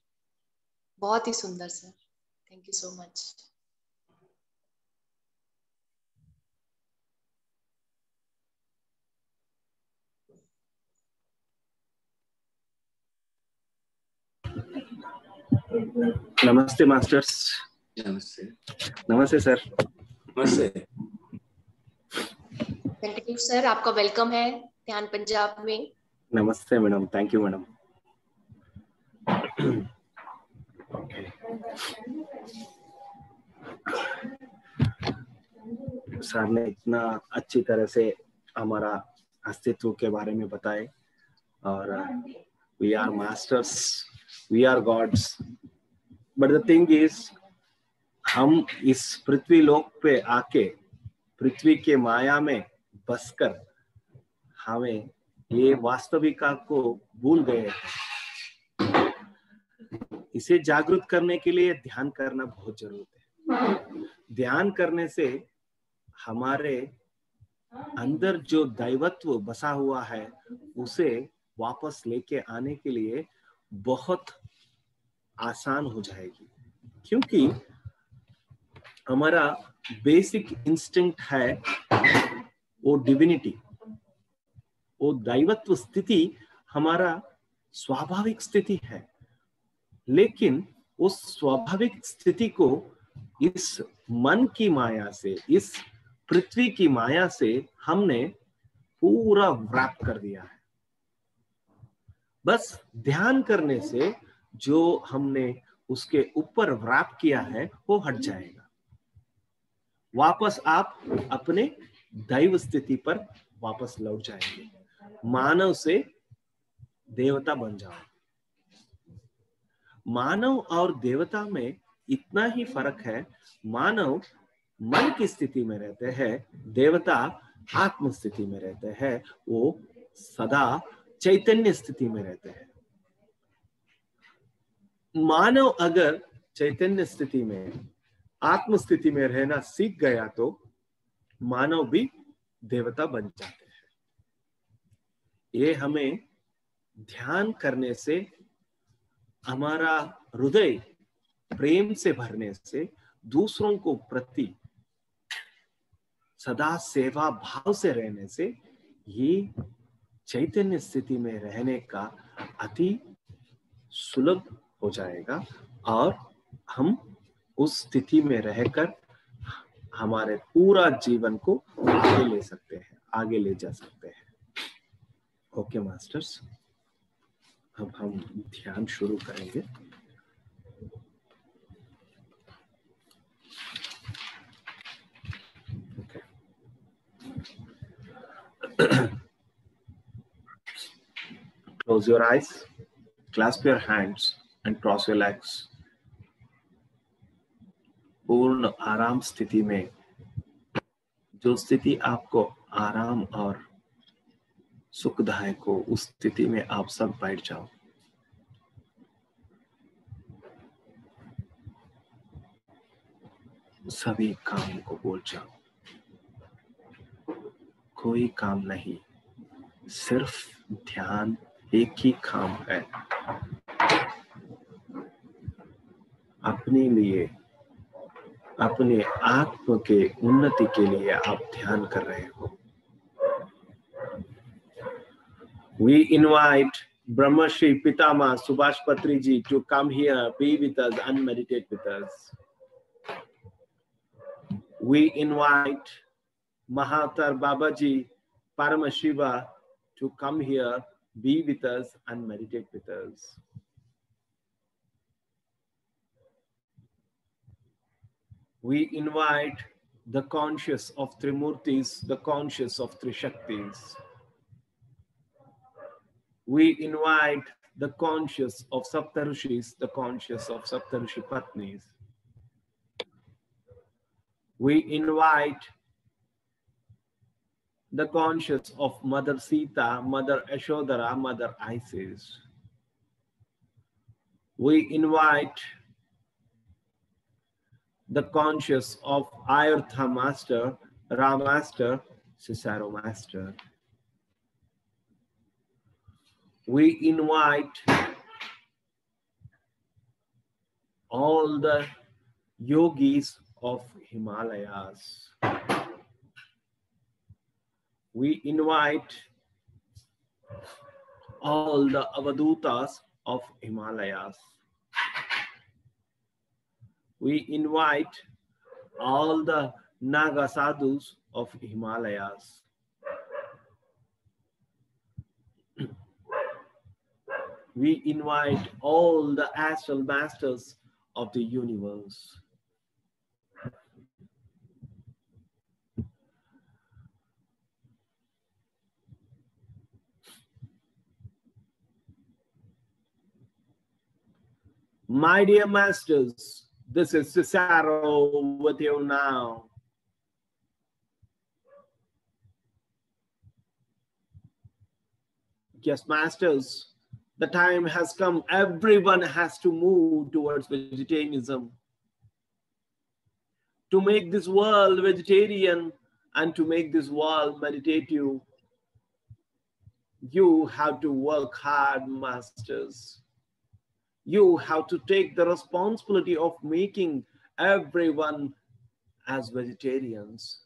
बहुत ही सुंदर sir, thank you so much. नमस्ते मास्टर्स। नमस्ते। नमस्ते सर। नमस्ते। थैंक यू सर, आपका वेलकम है ध्यान पंजाब में। नमस्ते madam, thank you madam. Sir ने इतना अच्छी तरह से हमारा अस्तित्व के बारे में बताए, और we are masters, we are gods, but the thing is हम इस पृथ्वी लोक पे आके पृथ्वी के माया में बसकर हमें ये वास्तविकता को भूल गए। इसे जागृत करने के लिए ध्यान करना बहुत जरूरी है। ध्यान करने से हमारे अंदर जो दैवत्व बसा हुआ है उसे वापस लेके आने के लिए बहुत आसान हो जाएगी, क्योंकि हमारा बेसिक इंस्टिंक्ट है वो डिविनिटी, वो दैवत्व स्थिति हमारा स्वाभाविक स्थिति है। लेकिन उस स्वाभाविक स्थिति को इस मन की माया से, इस पृथ्वी की माया से हमने पूरा व्रैप कर दिया है। बस ध्यान करने से जो हमने उसके ऊपर व्रैप किया है वो हट जाएगा। वापस आप अपने दैव स्थिति पर वापस लौट जाएंगे, मानव से देवता बन जाओ। मानव और देवता में इतना ही फर्क है, मानव मन की स्थिति में रहते हैं, देवता आत्म स्थिति में रहते हैं, वो सदा चैतन्य स्थिति में रहते हैं। मानव अगर चैतन्य स्थिति में, आत्म स्थिति में रहना सीख गया तो मानव भी देवता बन जाते हैं। ये हमें ध्यान करने से, हमारा हृदय प्रेम से भरने से, दूसरों को प्रति सदा सेवा भाव से रहने से ये चैतन्य स्थिति में रहने का अति सुलभ हो जाएगा और हम उस स्थिति में रहकर हमारे पूरा जीवन को आगे ले सकते हैं, आगे ले जा सकते हैं। ओके मास्टर्स, अब हम ध्यान शुरू करेंगे। Close your eyes, clasp your hands and cross your legs. पूर्ण आराम स्थिति में, जो स्थिति आपको आराम और सुखदायक हो, उस स्थिति में आप सब बैठ जाओ। सभी काम को बोल जाओ, कोई काम नहीं, सिर्फ ध्यान एक ही काम है। अपने लिए, अपने आत्म के उन्नति के लिए आप ध्यान कर रहे हो। We invite Brahmarshi Pitama Subhash Patri ji to come here, be with us and meditate with us. We invite Mahatar Babaji Paramashiva to come here, be with us and meditate with us. We invite the conscious of Trimurtis, the conscious of Trishaktis. We invite the conscious of Saptarushis, the conscious of Saptarushi Patnis. We invite the conscious of Mother Sita, Mother Ashodhara, Mother Isis. We invite the conscious of Ayurtha Master, Ram Master, Cicero Master. We invite all the yogis of Himalayas. We invite all the Avadutas of Himalayas. We invite all the Naga Sadhus of Himalayas. We invite all the astral masters of the universe. My dear masters, this is Cicero with you now. Yes, masters, the time has come. Everyone has to move towards vegetarianism. To make this world vegetarian, And to make this world meditative, you have to work hard, masters. You have to take the responsibility of making everyone as vegetarians.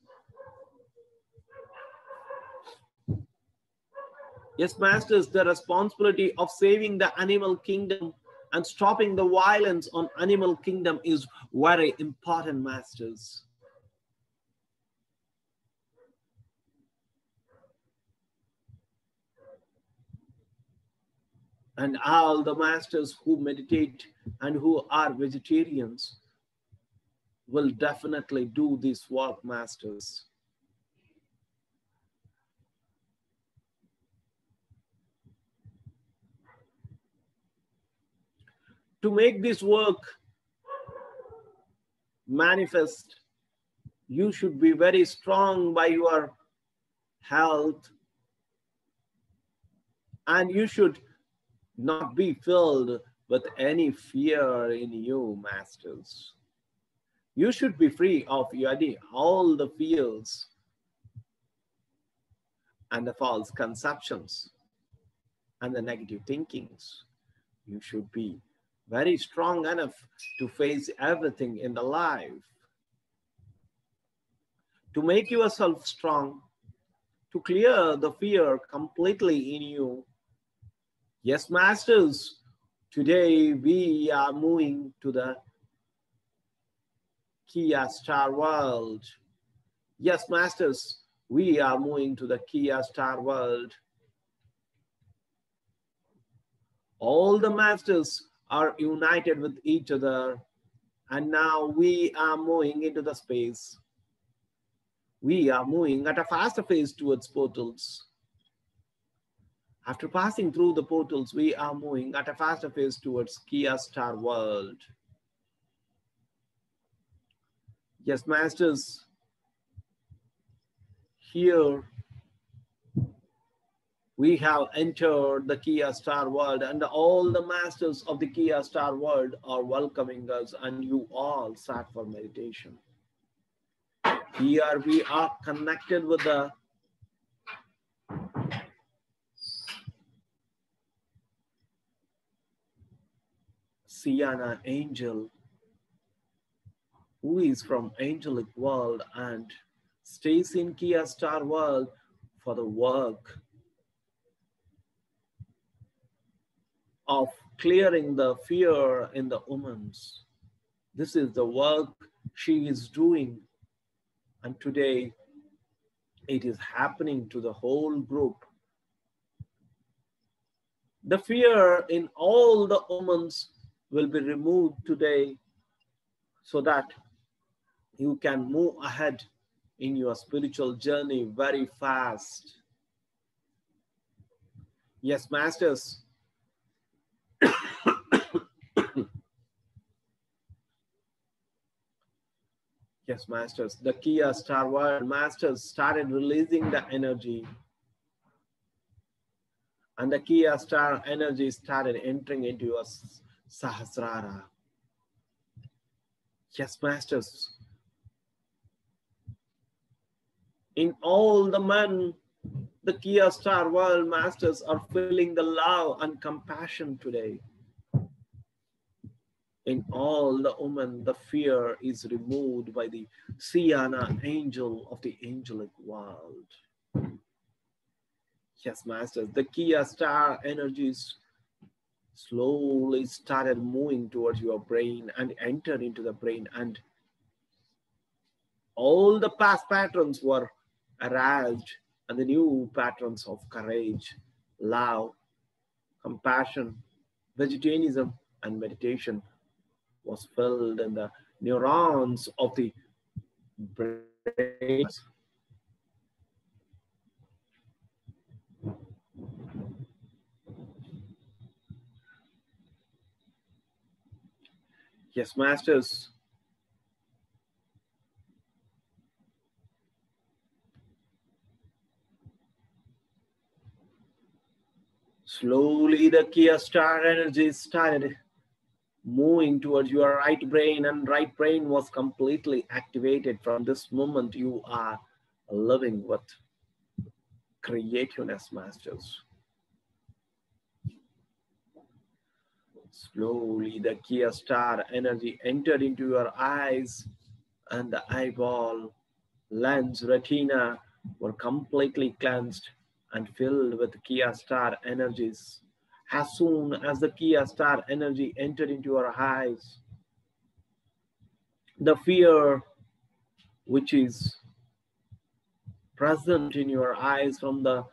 Yes, masters, the responsibility of saving the animal kingdom and stopping the violence on animal kingdom is very important, masters. And all the masters who meditate and who are vegetarians will definitely do this work, masters. To make this work manifest, you should be very strong by your health, and you should not be filled with any fear in you, masters. You should be free of all the fears and the false conceptions and the negative thinkings. You should be very strong enough to face everything in the life. To make yourself strong, to clear the fear completely in you. Yes, masters, today we are moving to the Kia Star world. Yes, masters, we are moving to the Kia Star world. All the masters are united with each other, and now we are moving into the space. We are moving at a faster pace towards portals. After passing through the portals, we are moving at a faster pace towards Kia Star world. Yes, masters, here we have entered the Kia Star world, and all the masters of the Kia Star world are welcoming us, and you all start for meditation. Here we are connected with the Siana angel, who is from angelic world and stays in Kia Star world for the work of clearing the fear in the women's. This is the work she is doing, and today it is happening to the whole group. The fear in all the women's will be removed today so that you can move ahead in your spiritual journey very fast. Yes, masters. Yes, masters. The Kia Star world masters started releasing the energy, and the Kia Star energy started entering into your Sahasrara. Yes, masters. In all the men, the Kia Star world masters are feeling the love and compassion today. In all the women, the fear is removed by the Siana angel of the angelic world. Yes, masters, the Kia Star energies slowly started moving towards your brain and entered into the brain, and all the past patterns were erased, and the new patterns of courage, love, compassion, vegetarianism, and meditation was filled in the neurons of the brain. Yes, masters. Slowly the Kia Star energy started moving towards your right brain, and right brain was completely activated. From this moment, you are living with creativeness, masters. Slowly, the Kia star energy entered into your eyes, and the eyeball, lens, retina were completely cleansed and filled with Kia star energies. As soon as the Kia star energy entered into your eyes, the fear which is present in your eyes from the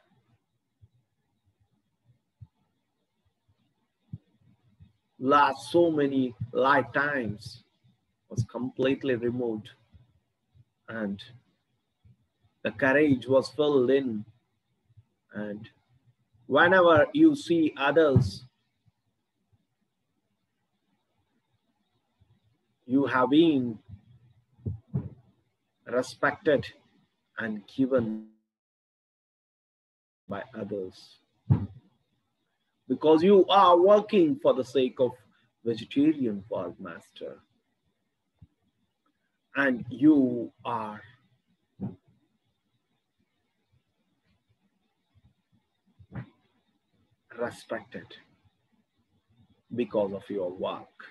last so many lifetimes was completely removed, and the courage was filled in. And whenever you see others, you have been respected and given by others, because you are working for the sake of vegetarian world, master, and you are respected because of your work.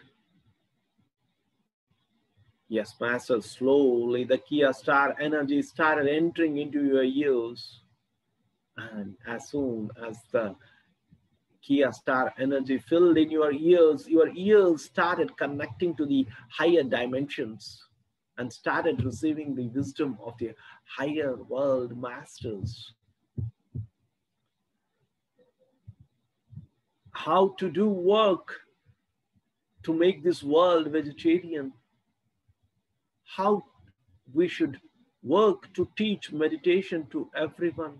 Yes, master, slowly the Kia star energy started entering into your ears, and as soon as the Kia star energy filled in your ears started connecting to the higher dimensions and started receiving the wisdom of the higher world masters. How to do work to make this world vegetarian. How we should work to teach meditation to everyone.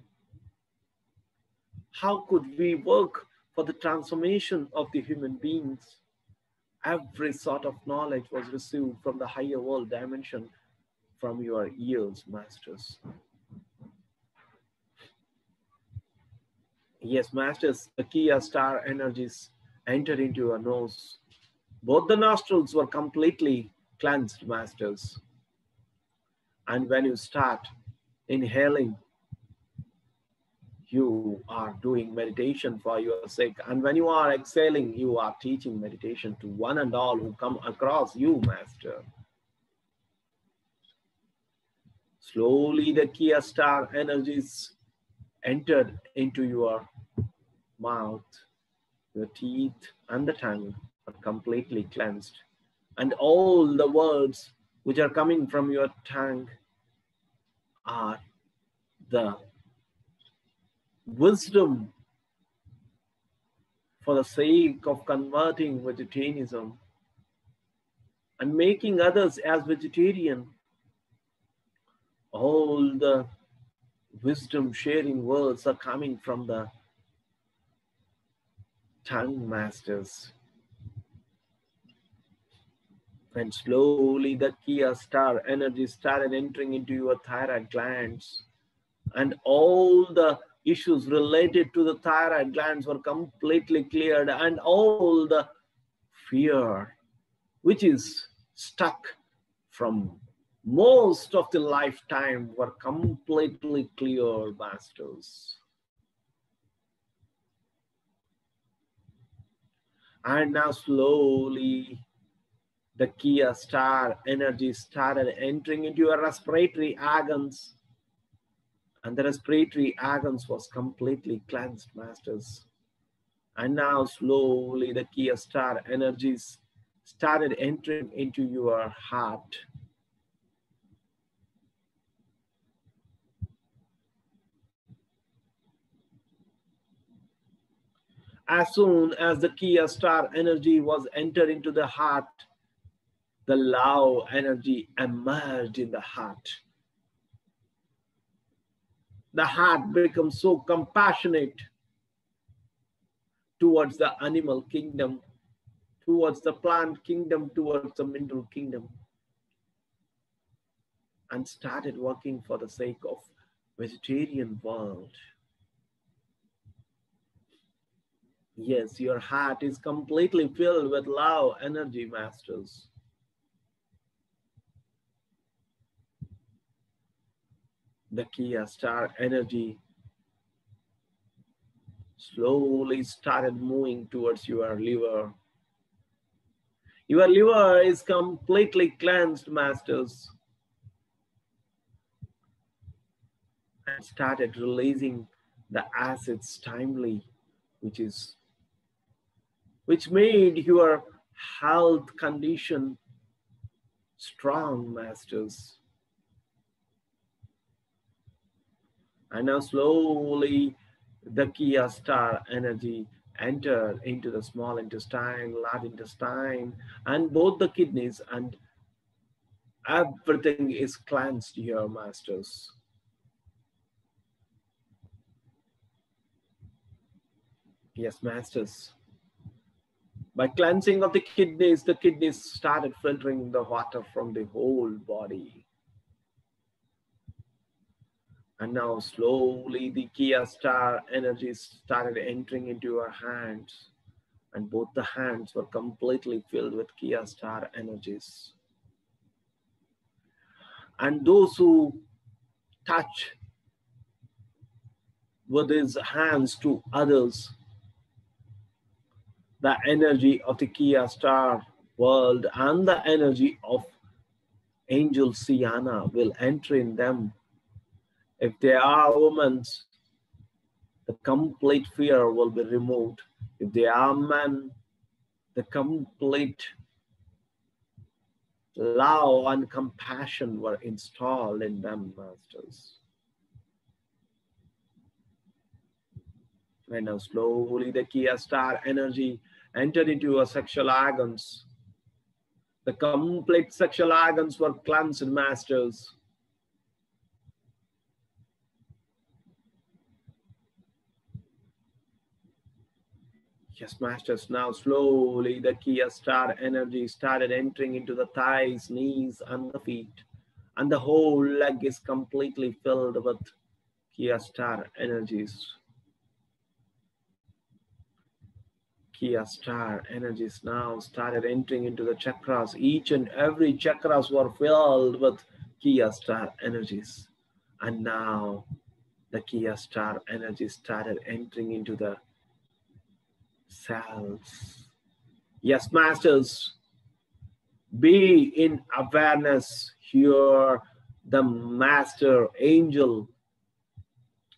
How could we work for the transformation of the human beings? Every sort of knowledge was received from the higher world dimension from your ears, masters. Yes, masters, the Kia star energies entered into your nose. Both the nostrils were completely cleansed, masters. And when you start inhaling, you are doing meditation for your sake. And when you are exhaling, you are teaching meditation to one and all who come across you, master. Slowly, the Kia star energies entered into your mouth. Your teeth and the tongue are completely cleansed. And all the words which are coming from your tongue are the wisdom for the sake of converting vegetarianism and making others as vegetarian. All the wisdom sharing words are coming from the tongue, masters. And slowly the Kia star energy started entering into your thyroid glands, and all the issues related to the thyroid glands were completely cleared, and all the fear which is stuck from most of the lifetime were completely cleared, masters. And now slowly the Kia star energy started entering into your respiratory organs, and the respiratory organs was completely cleansed, masters. And now slowly the Kia star energies started entering into your heart. As soon as the Kia star energy was entered into the heart, the love energy emerged in the heart. The heart becomes so compassionate towards the animal kingdom, towards the plant kingdom, towards the mineral kingdom, and started working for the sake of vegetarian world. Yes, your heart is completely filled with love energy, masters. the Kia star energy slowly started moving towards your liver. Your liver is completely cleansed, masters, and started releasing the acids timely, which made your health condition strong, masters. And now slowly the Kia star energy entered into the small intestine, large intestine, and both the kidneys, and everything is cleansed here, masters. Yes, masters. By cleansing of the kidneys started filtering the water from the whole body. And now slowly the Kia star energy started entering into your hands, and both the hands were completely filled with Kia star energies. And those who touch with his hands to others, the energy of the Kia star world and the energy of Angel Siana will enter in them. If they are women, the complete fear will be removed. If they are men, the complete love and compassion were installed in them, masters. And now slowly the Kia star energy entered into your sexual organs. The complete sexual organs were cleansed, masters. Yes, masters, now slowly the Kia star energy started entering into the thighs, knees, and the feet. And the whole leg is completely filled with Kia star energies. Kia star energies now started entering into the chakras. Each and every chakras were filled with Kia star energies. And now the Kia star energy started entering into the cells. Yes, masters, be in awareness here. The master angel,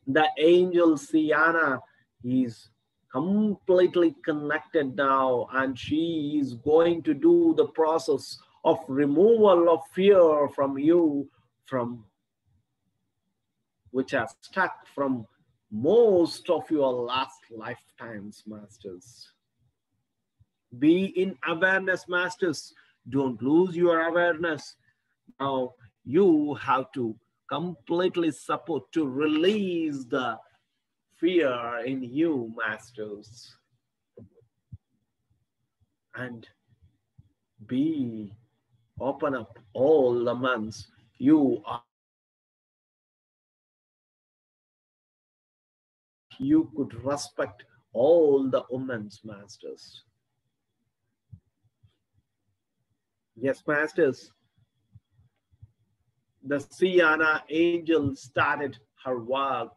the angel Siana, is completely connected now, and she is going to do the process of removal of fear from you, from which has stuck from most of your last lifetimes, masters. Be in awareness, masters. Don't lose your awareness. Now you have to completely support to release the fear in you, masters. And open up all the months. You could respect all the women's, masters. Yes, masters. The Siana angel started her work,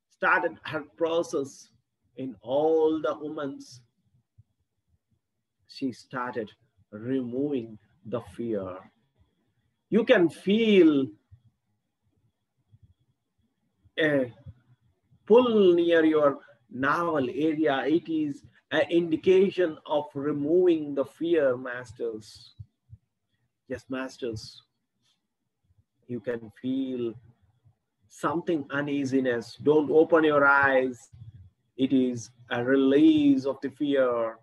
started her process in all the women's. She started removing the fear. You can feel a pull near your navel area. It is an indication of removing the fear, masters. Yes, masters. You can feel something uneasiness. Don't open your eyes. It is a release of the fear.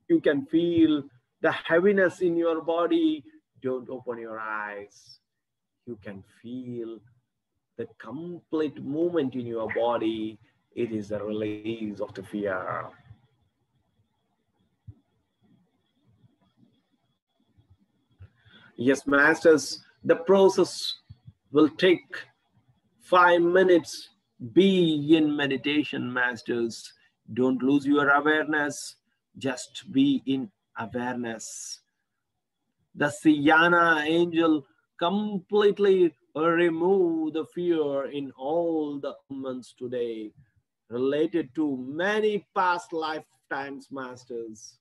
You can feel the heaviness in your body. Don't open your eyes. You can feel the complete movement in your body. It is a release of the fear. Yes, masters, the process will take 5 minutes. Be in meditation, masters. Don't lose your awareness. Just be in awareness. The Siana angel completely remove the fear in all the humans today related to many past lifetimes, masters.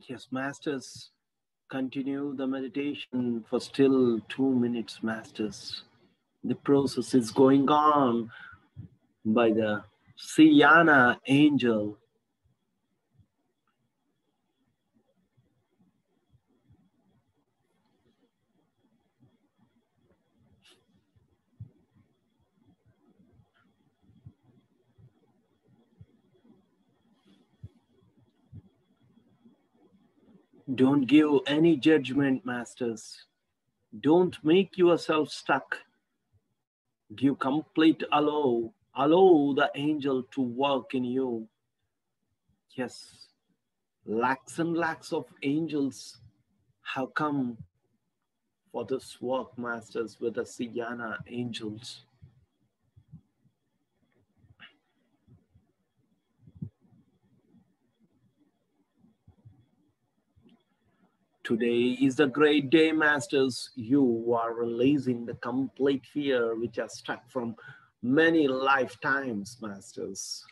Yes, masters, continue the meditation for still 2 minutes, masters. The process is going on by the Siyana angel. Don't give any judgment, masters. Don't make yourself stuck. Give complete allow. Allow the angel to work in you. Yes, lakhs and lakhs of angels have come for this work, masters, with the Siyana angels. Today is a great day, masters. You are releasing the complete fear which has stuck from many lifetimes, masters.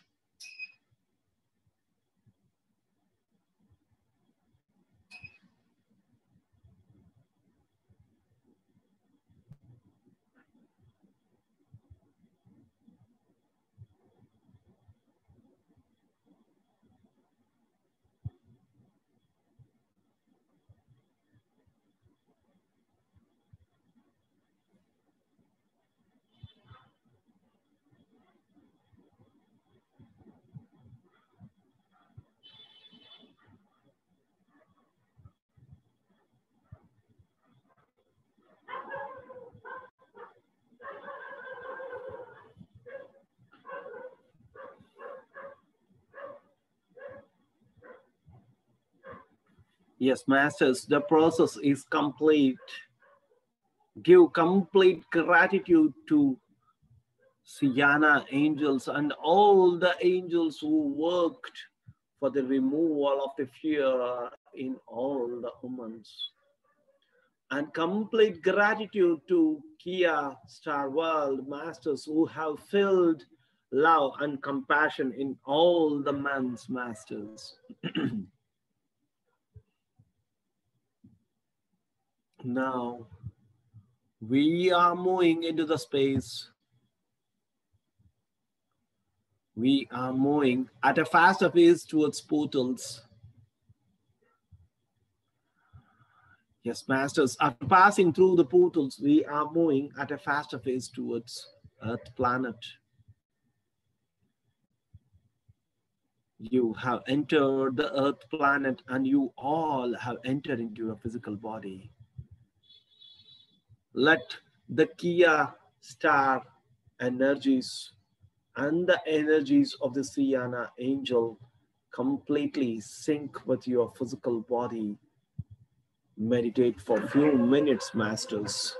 Yes, masters, the process is complete. Give complete gratitude to Siyana angels and all the angels who worked for the removal of the fear in all the humans. And complete gratitude to Kia Star World masters who have filled love and compassion in all the man's masters. Now, we are moving into the space. We are moving at a faster pace towards portals. Yes, masters, after passing through the portals, we are moving at a faster pace towards Earth planet. You have entered the Earth planet and you all have entered into your physical body. Let the Kia star energies and the energies of the Siyana angel completely sync with your physical body. Meditate for a few minutes, masters.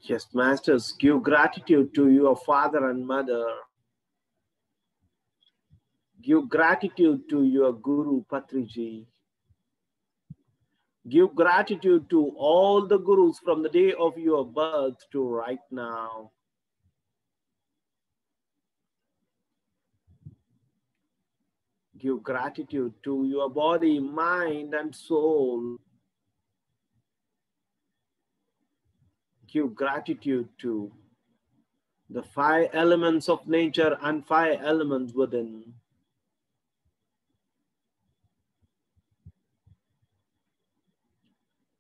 Yes, masters, give gratitude to your father and mother. Give gratitude to your Guru Patriji. Give gratitude to all the Gurus from the day of your birth to right now. Give gratitude to your body, mind, and soul. Give gratitude to the 5 elements of nature and 5 elements within.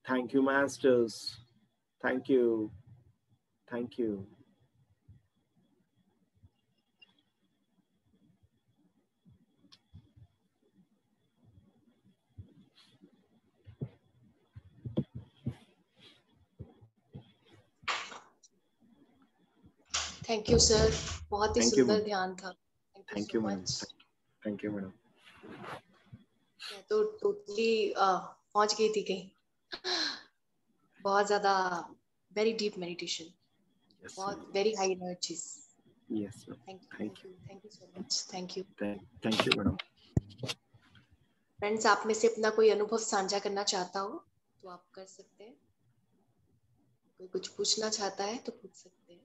Thank you, masters. Thank you. Thank you. Thank you sir, बहुत ही सुंदर ध्यान था. Thank you madam. Thank you madam. मैं तो totally पहुंच गई थी कहीं. बहुत ज्यादा वेरी डीप मेडिटेशन, बहुत very high energies. Yes thank you so much. Thank you madam. Friends, आप में से अपना कोई अनुभव साझा करना चाहता हो तो आप कर सकते हैं. कोई कुछ पूछना चाहता है तो पूछ सकते हैं.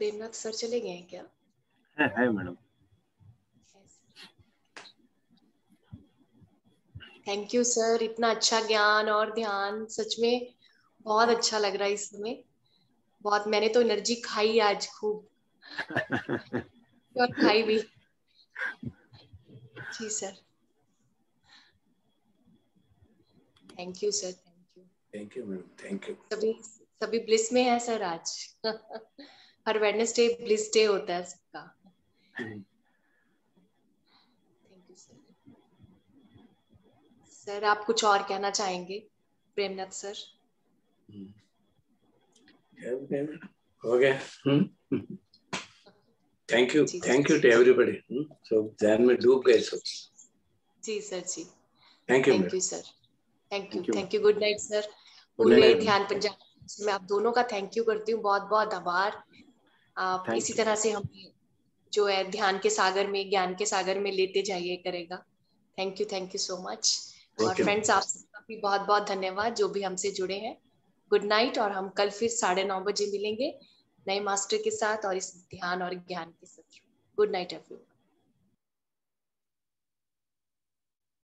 प्रेमनाथ सर चले गए हैं क्या? है मैडम. थैंक यू सर, इतना अच्छा ज्ञान और ध्यान, सच में बहुत अच्छा लग रहा है इस समय. बहुत, मैंने तो एनर्जी खाई आज खूब. और खाई भी. जी sir. Thank you sir. Thank you madam. Thank you. सभी ब्लिस में है सर आज. हर वेडनेसडे ब्लिस डे होता है सबका. Thank you sir. सर, आप कुछ और कहना चाहेंगे प्रेमनाथ सर? हो गया. Thank you to everybody. सब ध्यान में डूब गए सब. जी सर जी. Thank you sir. Thank you. Good night sir. पूरे ध्यान पंजाब मैं आप दोनों का थैंक यू करती हूँ, बहुत बहुत आभार। आप इसी तरह से हमें जो है ध्यान के सागर में, ज्ञान के सागर में लेते जाइए करेगा। Thank you so much. और फ्रेंड्स आप सबका भी बहुत बहुत धन्यवाद जो भी हमसे जुड़े हैं। गुड नाइट, और हम कल फिर 9:30 बजे मिलेंगे नए मास्टर के साथ और इस ध्यान और ज्ञान के साथ। Good night everyone.